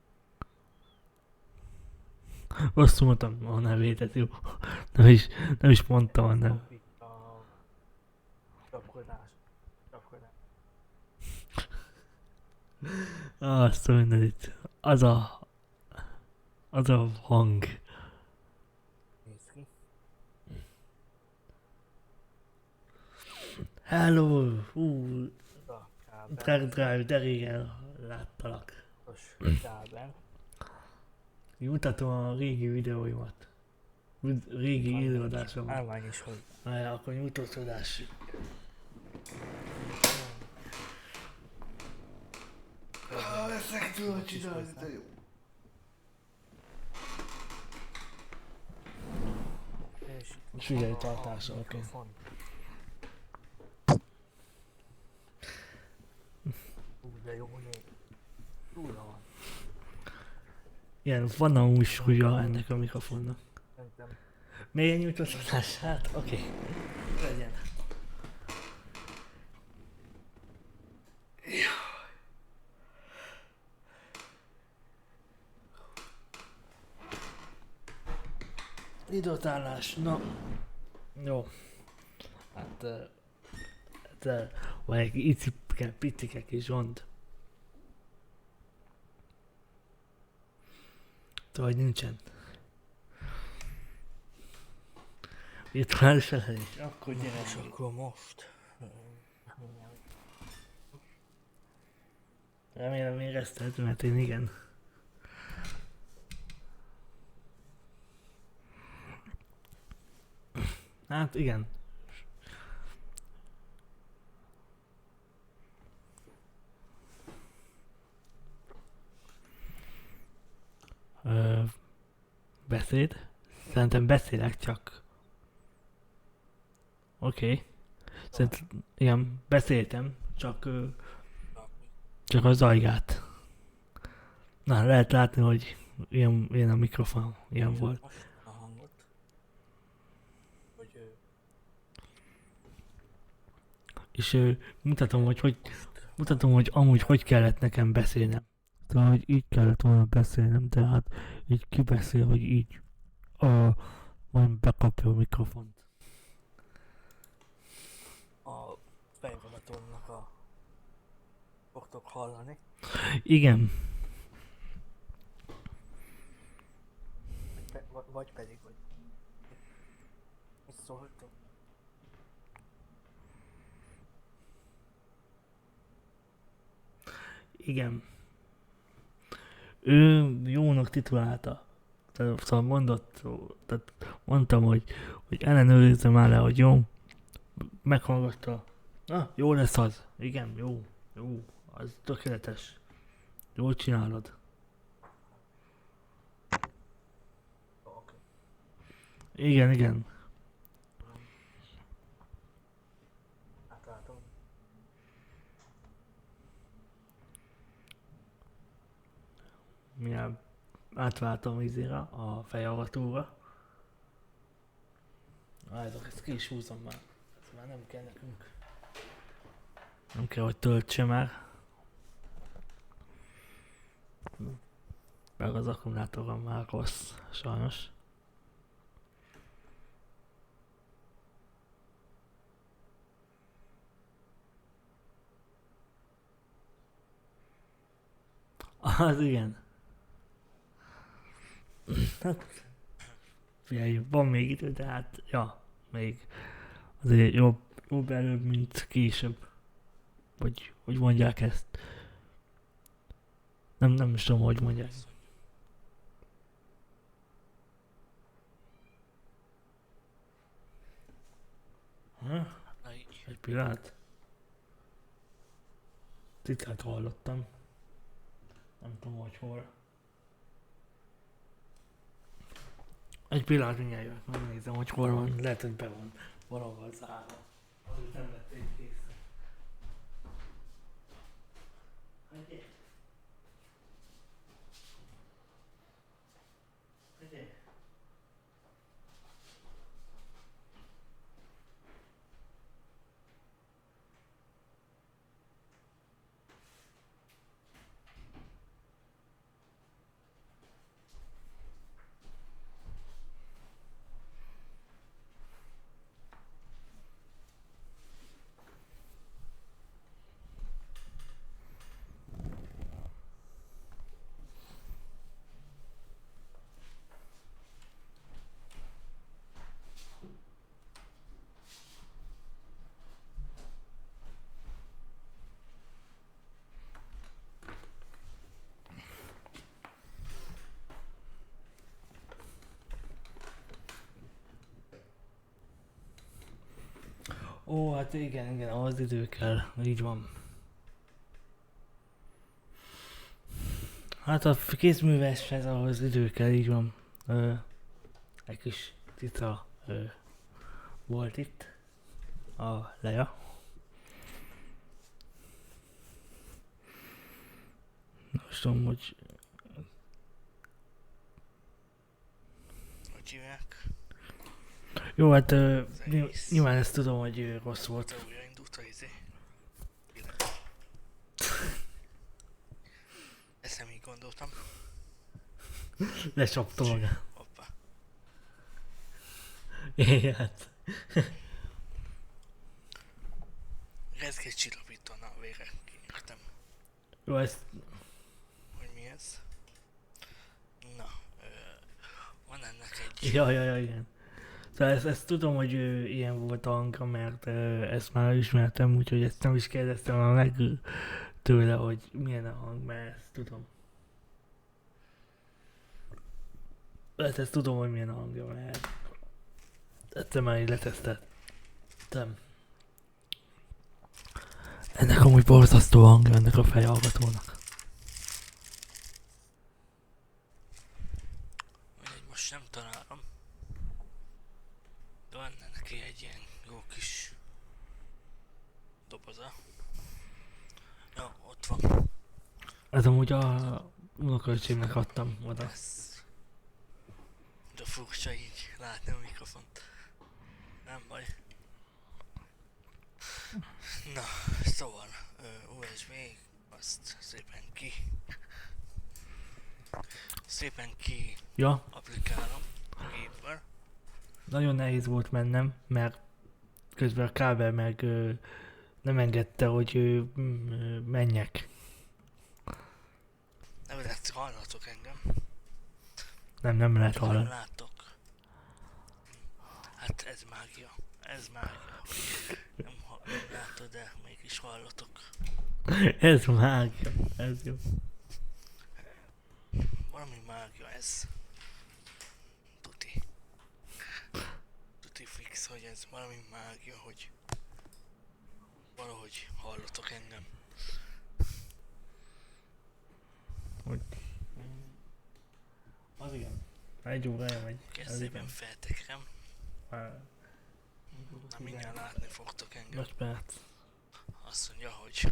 Rosszul mondtam a nevét, ez jó. Nem is mondtam a nevet. A... Csapkodás. Csapkodás. Azt a mindenit. Az a hang. Nézd ki. Hello! A kábel. Drive, de régen láttalak. Kábel. Mutatom a régi videóimat. Régi előadásomat. Állvány is hogy. Na, akkor nyújtózkodás. Ezt meg tudom csinálni, de jó. És figyelj, tartása, oké. De jó néz. Túlra van. Igen, van amúgy súlya ennek a mikrofonnak. Szerintem Milyen nyújtózkodás? Hát, oké. Legyen. Időtállás, na. Jó. Hát, van egy icipke, pitike kis gond. Vagy nincsen. Itt már is elég. Akkor gyere. és akkor most. Remélem érezted, mert én igen. Hát igen. Beszéd? Szerintem beszélek csak. Oké. Szerintem, igen, beszéltem, csak a zajgát. Na, lehet látni, hogy ilyen a mikrofon, ilyen volt. A hangot. Hogy És mutatom, hogy amúgy hogy kellett nekem beszélnem. Tehát, hogy így kellett volna beszélnem, de hát így kibeszél, hogy így majd bekapja a mikrofont. a fejvonatomnak a fogtok hallani. Igen, Vagy pedig, hogy mit szóltok? igen. Ő jónak titulálta. Szóval tehát mondtam, hogy ellenőrizzem már le, hogy jó. Meghallgatta. Na, jó lesz az. Igen, jó. Az tökéletes. Jól csinálod. Oké. Igen. Átlátom. Milyen átváltam izére, a fejhallgatóra. Várjátok, ezt ki is húzom már. Ez már nem kell nekünk. Nem kell, hogy töltse már. Meg az akkumulátorom már rossz, sajnos. Az igen. Hát, figyelj, van még idő, de hát, ja, még azért jobb előbb, mint később. Vagy hogy mondják ezt. Nem is tudom, hogy mondják. Ha? Na így. Egy pillanat. Titkát hallottam. Nem tudom, hogy hol. Egy pillanat, mindjárt jövök, megnézem, hogy hol van. Lehet, hogy be van valahol zárva. Azért nem lett egy észre. Hagyj! Hagyj! Ó, hát igen, ahhoz idő kell, így van. Hát a kézműveshez ahhoz idő kell, így van. Egy kis cica volt itt. A Lea. Most tudom, hogy... Hogy hívják? Jó, hát egész. nyilván ezt tudom, hogy rossz volt. Te újraindult a izé. Ezt nem így gondoltam. Lecsapta magát. Hoppá. Hát. Rezgés csillapító, na végre kinyertem. Jó, ezt... Hogy mi ez? Na, van ennek egy... Ja, igen. Szóval ezt tudom, hogy ilyen volt a hangja, mert ezt már ismertem, úgyhogy ezt nem is kérdeztem a meg tőle, hogy milyen a hang, mert ezt tudom. Hát ezt tudom, hogy milyen a hangja, mert egyszer már így leteszteltem. Ennek amúgy borzasztó hangja, ennek a fejhallgatónak. Mindegy, most nem találom. De van neki egy ilyen jó kis doboza. Ja, ott van. Ez amúgy a unokaöcsémnek adtam oda. Ez... De furcsa így látni a mikrofont. Nem baj. Na, szóval USB, azt szépen ki Ja, applikálom a gépből. nagyon nehéz volt mennem, mert közben a kábel meg nem engedte, hogy menjek. Nem lehet, hallatok engem? Nem lehet Nem hallani. látok. Hát ez mágia. Ez mágia. Nem látod, de mégis hallatok. Ez mágia. Ez jó. Valami mágia ez. Tuti. Tuti fix, hogy ez valami mágia, hogy valahogy hallatok engem. Az igen. Egy órája megy. Kezdében feltekrem. Na mindjárt látni fogtok engem. Most perc. Azt mondja, hogy...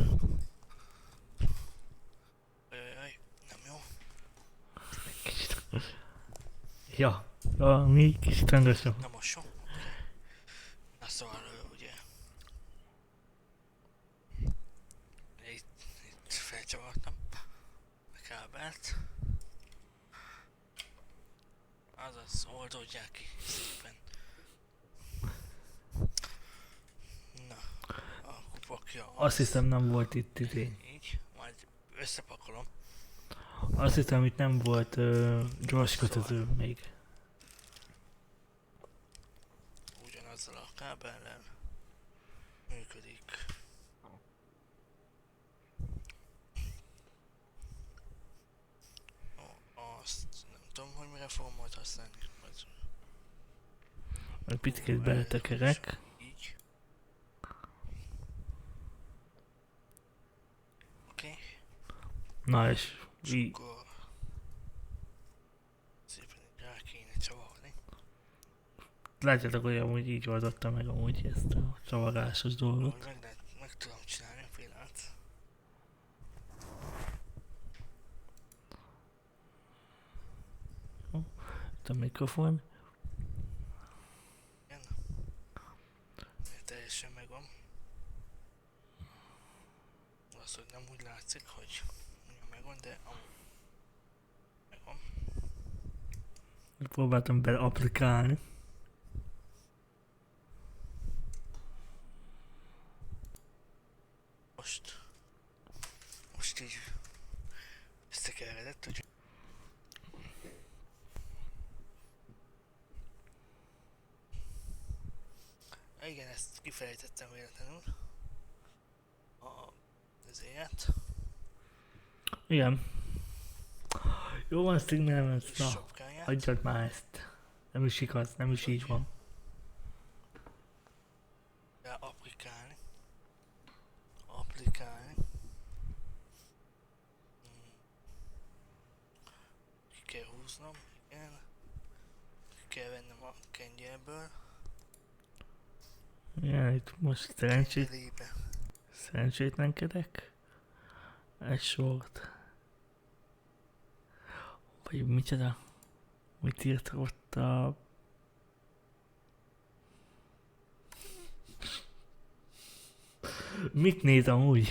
Jaj, nem jó. Ja, mi kicsit rendesen. Na most jó. Na szóval ugye... Itt felcsavartam a kábelt. Azaz oldódják ki szépen. Na, a kupakja Azt hiszem nem volt itt így, majd összepakolom. Azt hiszem, itt nem volt gyors kötöző még. Ugyanazzal a kábellel működik. Azt nem tudom, hogy mire fogom majd használni. Egy picit beletekerek. Így. Oké. Na és És így. akkor szépen így rá kéne csavarni. Látjátok, hogy amúgy így oldottam meg amúgy ezt a csavarásos dolgot. Ahogy meg tudom csinálni a pillanat. Itt a mikrofon. Igen. Teljesen megvan. Az, hogy nem úgy látszik, hogy megvan, de amúgy megvan. Próbáltam bele applikálni. Most így összekeveredett, hogy igen, ezt kifejtettem véletlenül. Ezért. Igen. Jó van, Stigner, És na, sapkáját. hagyjad már ezt. Nem is igaz, nem is így van. Kell applikálni. Applikálni. Ki kell húznom, igen. Ki kell vennem a kengyelből. Igen, itt most Kenyelébe. szerencsétlenkedek. Egy sort. Vagy micsoda? Mit írt ott a... Mit néz amúgy?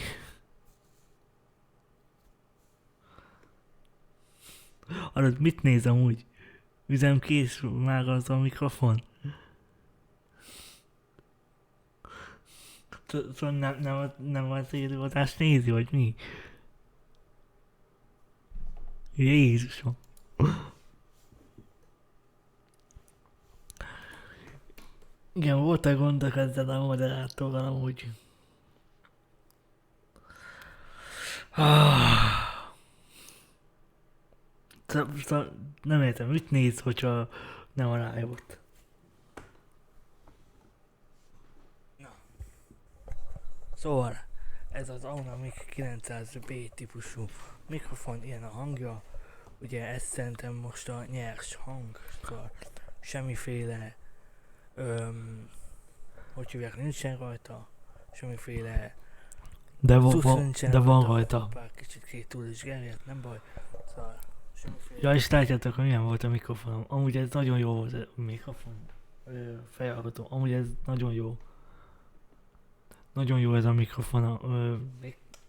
Arad, mit néz amúgy? Üzemkész már az a mikrofon? Szóval nem az élőadást nézi, vagy mi? Jézusom! Igen, voltak gondok ezzel a moderátorral amúgy. Nem értem, mit néz, hogyha nem a rájött. Szóval, ez az Auna 900B típusú mikrofon, ilyen a hangja. Ugye ez szerintem most a nyers hang, szóval semmiféle, hogy hívják, nincsen rajta, semmiféle De nincsen van rajta. Pár kicsit két túl is gerjedt, nem baj. Szóval semmiféle... Ja, és látjátok, hogy milyen volt a mikrofonom. Amúgy ez nagyon jó volt a mikrofon. Fejhallgató. Amúgy ez nagyon jó. Nagyon jó ez a mikrofon.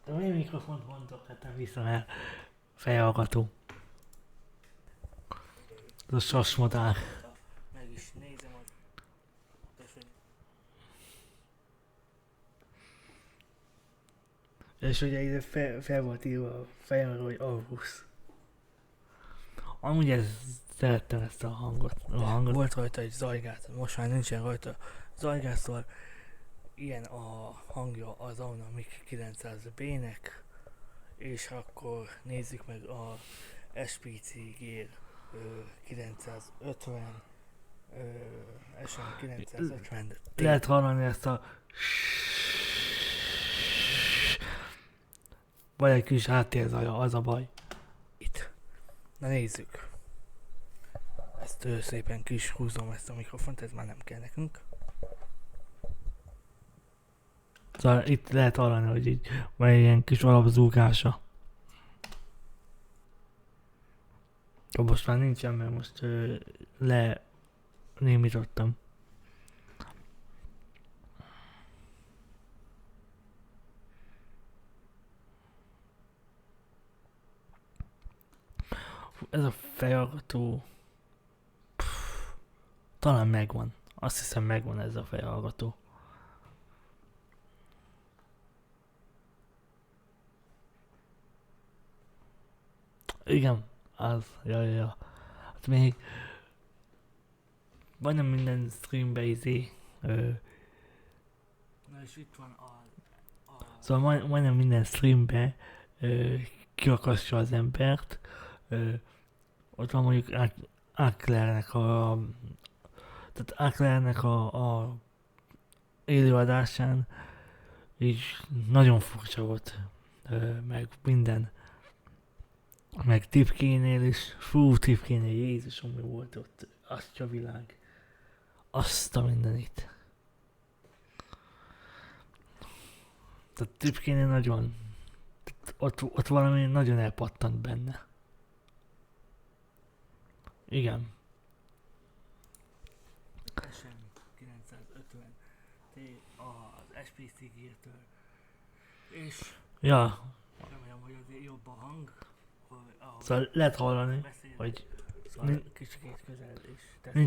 De milyen mikrofont mondtok? Hát nem viszem el. Fejhallgató. Ez a sasmadár. Meg is nézem, hogy... És ugye ide fel volt írva a fejemre, hogy August. Amúgy szerettem ezt a hangot. Volt rajta egy zajgát, most már nincsen rajta zajgát, szóval ilyen a hangja az Auna Mic 900B-nek, és akkor nézzük meg a SPC Gear 950 SM 950. Lehet hallani ezt a... Vagy egy kis háttérzaja, az a baj. Itt. Na nézzük. Ezt szépen kis húzom ezt a mikrofont, ez már nem kell nekünk. Szóval itt lehet hallani, hogy így van egy ilyen kis alapzúgása. Most már nincsen, mert most lenémítottam. Ez a fejhallgató... Talán megvan. Azt hiszem megvan ez a fejhallgató. Igen, az, ja. Hát még majdnem minden streambe Na és itt van szóval majdnem minden streambe kiakasztja az embert. Ö, ott van mondjuk Áklernek tehát Áklernek a élőadásán így nagyon furcsa volt, meg minden. Meg Tipkénél is, Tipkénél Jézusom, mi volt ott, azt a világ, azt a mindenit. Tehát Tipkénél nagyon, ott valami nagyon elpattant benne. Igen. SM950 az SPC Gear-től. És Ja, remélem, hogy azért jobb a hang, hogy ahogy szóval lehet hallani, beszélek, hogy szóval kicsit közel is teszem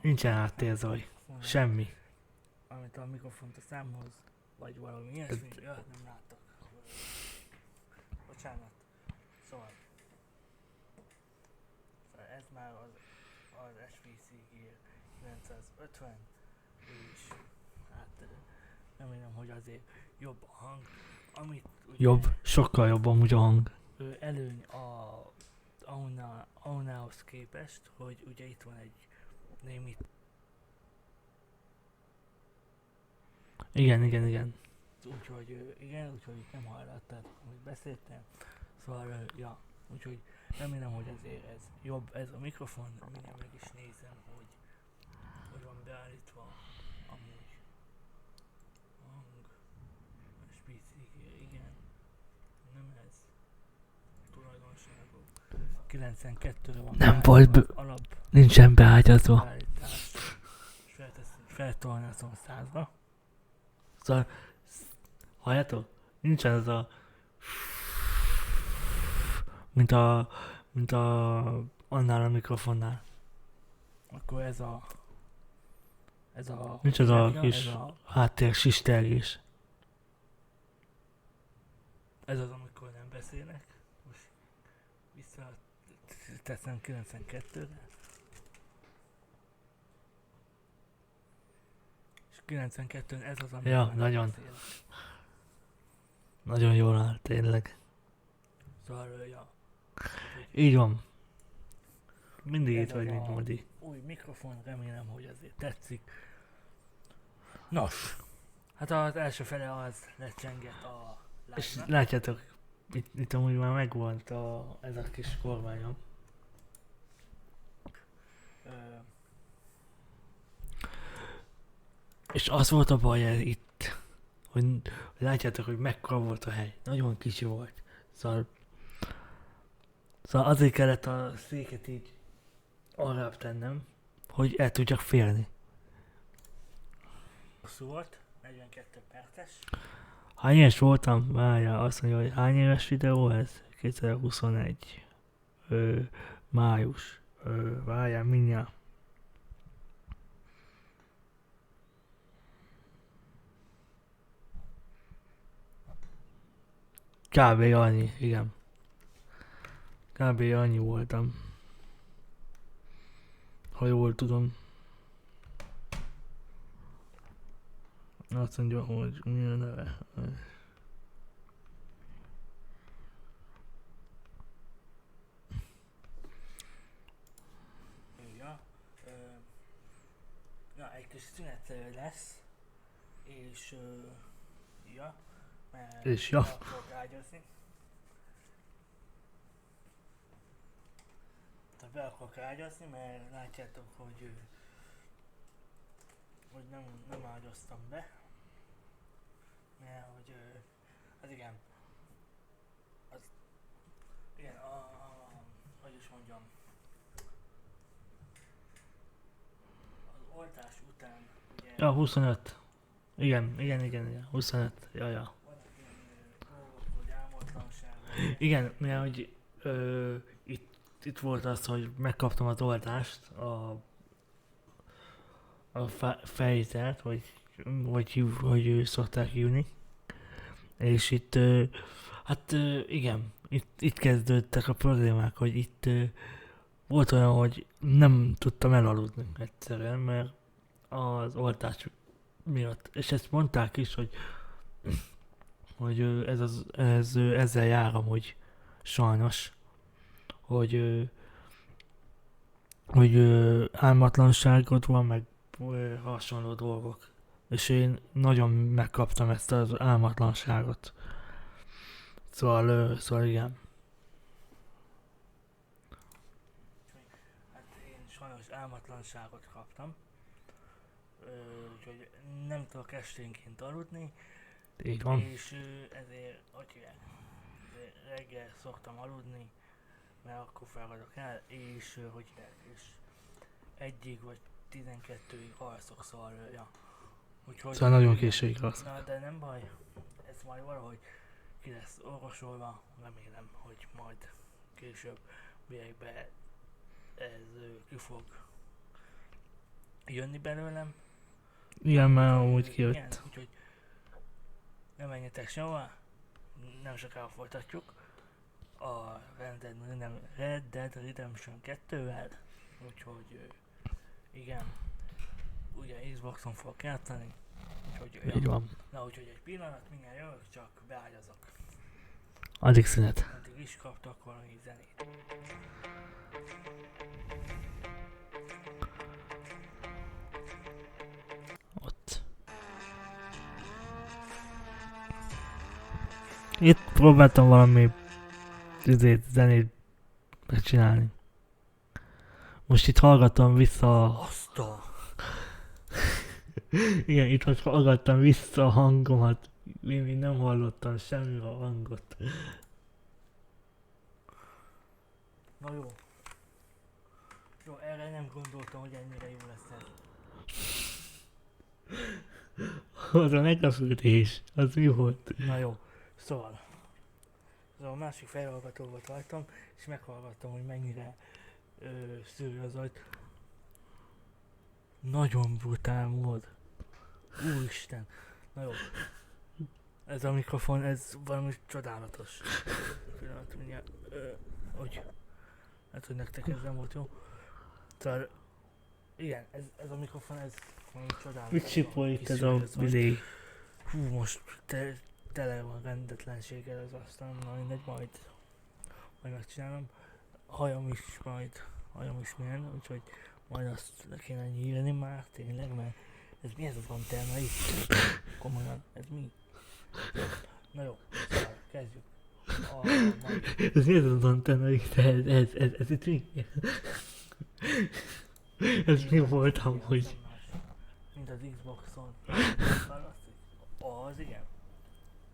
nincsen háttérzaj, mikrofonhoz, semmi. amit a mikrofont a számhoz, vagy valami ilyesmi, nem láttak. Bocsánat. Szóval ez már az SPC Gear 950, és hát remélem, hogy azért jobb a hang, amit ugye Jobb, sokkal jobb amúgy a hang. előny a Aunához képest, hogy ugye itt van egy némi Igen. úgyhogy úgyhogy nem hallottad, amit beszéltem. Szóval, úgyhogy remélem, hogy azért ez jobb ez a mikrofon, mindjárt meg is nézem, hogy van beállítva amúgy hang, igen, nem ez, tulajdonságok, 92-re van Nem beállítva volt az alap Nincsen beágyazva. beállítás, és feltolnázom 100-ra. Szóval, halljátok? Nincsen ez a... Mint a... annál a mikrofonnál. Akkor ez a Nincs az a ez kis a háttér sistergés. ez az, amikor nem beszélek. Most visszateszem 92-re. És 92-n ez az, amikor Ja, nem nagyon. beszélek. Nagyon jól áll, tényleg. Szóval, Így van. Mindig Ez itt az vagy, mint a- Modi. új mikrofon, remélem, hogy azért tetszik. Nos, hát az első fele az lecsengett a És live-nak. látjátok, itt amúgy már megvolt ez a kis kormányom. Ö, És az volt a baj itt, hogy látjátok, hogy mekkora volt a hely. Nagyon kicsi volt. Szóval azért kellett a széket így arrább tennem, hogy el tudjak férni. Hosszú volt, 42 perces. Hány éves voltam? Várjál, azt mondja, hogy hány éves videó ez? 2021. Május. Várjál, mindjárt. Kb. Annyi, igen. Kb. Annyi voltam. Ha jól tudom. Azt mondja, hogy mi a neve. Egy kis szünet lesz, és mert És ja. be akarok ágyazni. Tehát be akarok ágyazni, mert látjátok, hogy nem ágyaztam be. Mert hogy az igen, hogy is mondjam, az oltás után ugye Ja, 25. Igen, 25. Ja. vannak ilyen dolgok, hogy álmodlanság. Igen, mert hogy itt volt az, hogy megkaptam az oltást, a Pfizert, hogy szokták hívni. És itt Hát igen, itt kezdődtek a problémák, hogy itt volt olyan, hogy nem tudtam elaludni egyszerűen, mert az oltás miatt. És ezt mondták is, hogy ezzel jár amúgy sajnos, hogy álmatlanságot van, meg hasonló dolgok. És én nagyon megkaptam ezt az álmatlanságot. Szóval igen. Hát én sajnos álmatlanságot kaptam, úgyhogy nem tudok esténként aludni, Így van. és ezért, hogy hívják, reggel szoktam aludni, mert akkor feladok el, és hogy hívják, és 1-ig vagy 12-ig alszok, szóval, ja. Úgyhogy, Szóval nagyon későig az. Na, de nem baj, ez majd valahogy ki lesz orvosolva, remélem, hogy majd később végbe ez ki fog jönni belőlem. Igen, már amúgy Igen, kijött. úgyhogy nem menjetek sehova, nem sokára folytatjuk a Red Dead Redemption 2-vel, úgyhogy igen, ugye Xboxon fog játszani, úgyhogy Így van. na úgyhogy egy pillanat, mindjárt jövök, csak beágyazok. Addig szünet. Addig is kaptak valami zenét. Ott. Itt próbáltam valami zenét megcsinálni. Most itt hallgatom vissza. Azt a... Igen, itt most hallgattam vissza a hangomat. Én még nem hallottam semmi a hangot. Na jó. Jó, erre nem gondoltam, hogy ennyire jó lesz ez. Az a meglepődés. Az mi volt? Na jó, szóval a másik fejhallgatóba rajtam, és meghallgattam, hogy mennyire szűrő az ajt. Nagyon brutál mód. Úristen. Na jó. Ez a mikrofon, ez valami csodálatos. Pillanat, mindjárt, hogy... Hát, hogy nektek ez nem volt jó. Szóval, igen, ez a mikrofon, ez valami csodálatos. Mit csipol itt ez a Kiszűrő az ajt. vidék? Hú, most tele van rendetlenséggel az asztalon, na mindegy, majd megcsinálom. Hajam is milyen, úgyhogy majd azt le kéne nyírni már, tényleg, mert ez mi ez az antenna itt? Komolyan, ez mi? Na jó, szóval kezdjük. Ez mi ez az antenna itt? Ez itt mi? Ez mi volt amúgy? Mint az Xboxon. Az igen.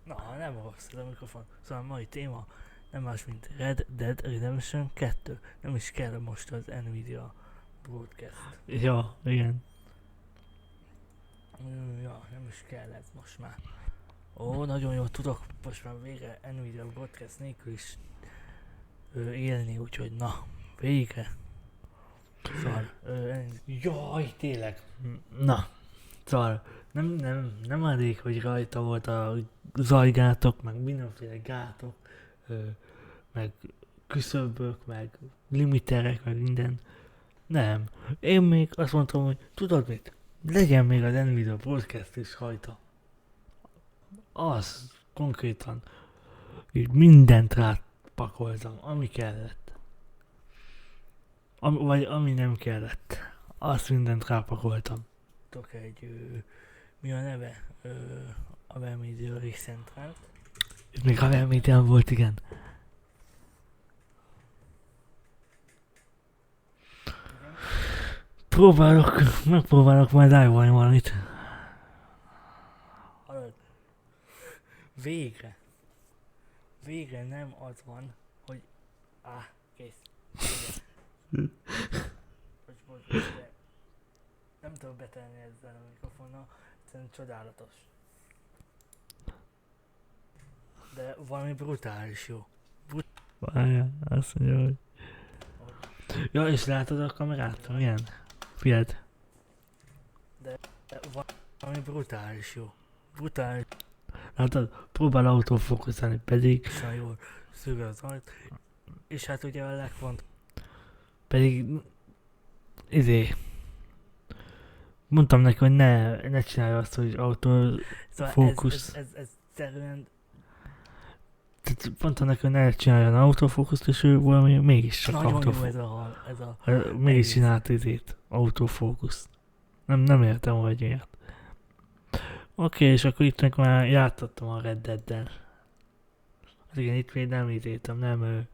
Na, nem rossz ez a mikrofon. Szóval a mai téma nem más, mint Red Dead Redemption 2. Nem is kell most az Nvidia Broadcast. Ja, igen. Ja, nem is kell ez most már. Ó, nagyon jó, tudok most már végre Nvidia Broadcast nélkül is élni, úgyhogy na, végre. Szóval, Jaj, tényleg. Na, szóval nem elég, hogy rajta volt a zajgátok, meg mindenféle gátok, meg küszöbök, meg limiterek, meg minden. Nem. Én még azt mondtam, hogy tudod mit? Legyen még az Nvidia Broadcast is rajta. Az konkrétan. Így mindent rápakoltam, ami kellett. Vagy ami nem kellett. Azt mindent rápakoltam. tudok egy, mi a neve? A Vermídia Recentrált. Itt még a Vermídián volt, igen. Megpróbálok majd rájólni valamit. Hallod? Végre nem az van, hogy kész. Bocs, de nem tudom betenni ezzel a mikrofonnal, egyszerűen csodálatos. De valami brutális jó. Várjál, azt mondja, hogy... Ja, és látod a kamerát? Milyen? Figyeld. De valami brutális jó. Brutális. Hát próbál autofókuszálni, pedig, és nagyon jól szűrő az ajt. És hát ugye a legfont, pedig, mondtam neki, hogy ne csinálja azt, hogy szóval autofókusz. ez szerűen Tehát mondtam neki, hogy ne csináljon autofókuszt, és ő valami mégis csak nagyon jó autofókusz. ez a Mégis egész. csinált autofókuszt. Nem értem, hogy miért. Oké, és akkor itt meg már játszottam a Red Dead-del. Hát igen, itt még nem idéztem, nem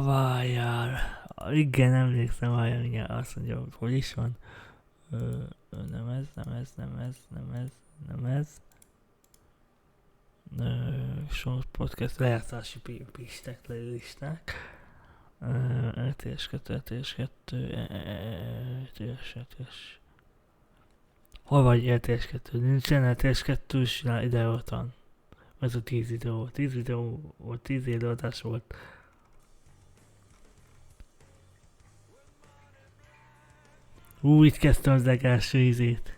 várjál. Igen, emlékszem, várjál, igen, azt mondja, hogy is van. Nem ez. Short podcast, lejátszási pistek, listák. ETS2. Hol vagy ETS2? Nincsen ETS2-s, ide ott van. Ez a 10 videó. 10 videó volt, 10 élőadás volt. Itt kezdtem az legelső izét.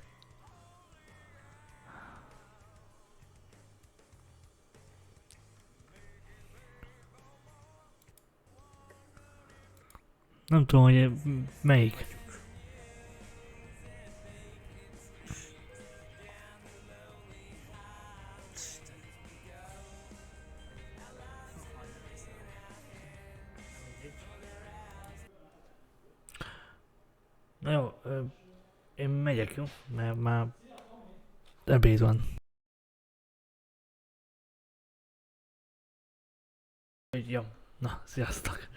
Nem tudom, hogy melyik. Na jó, én megyek, jó? Mert már ebéd van. Jó, na, sziasztok!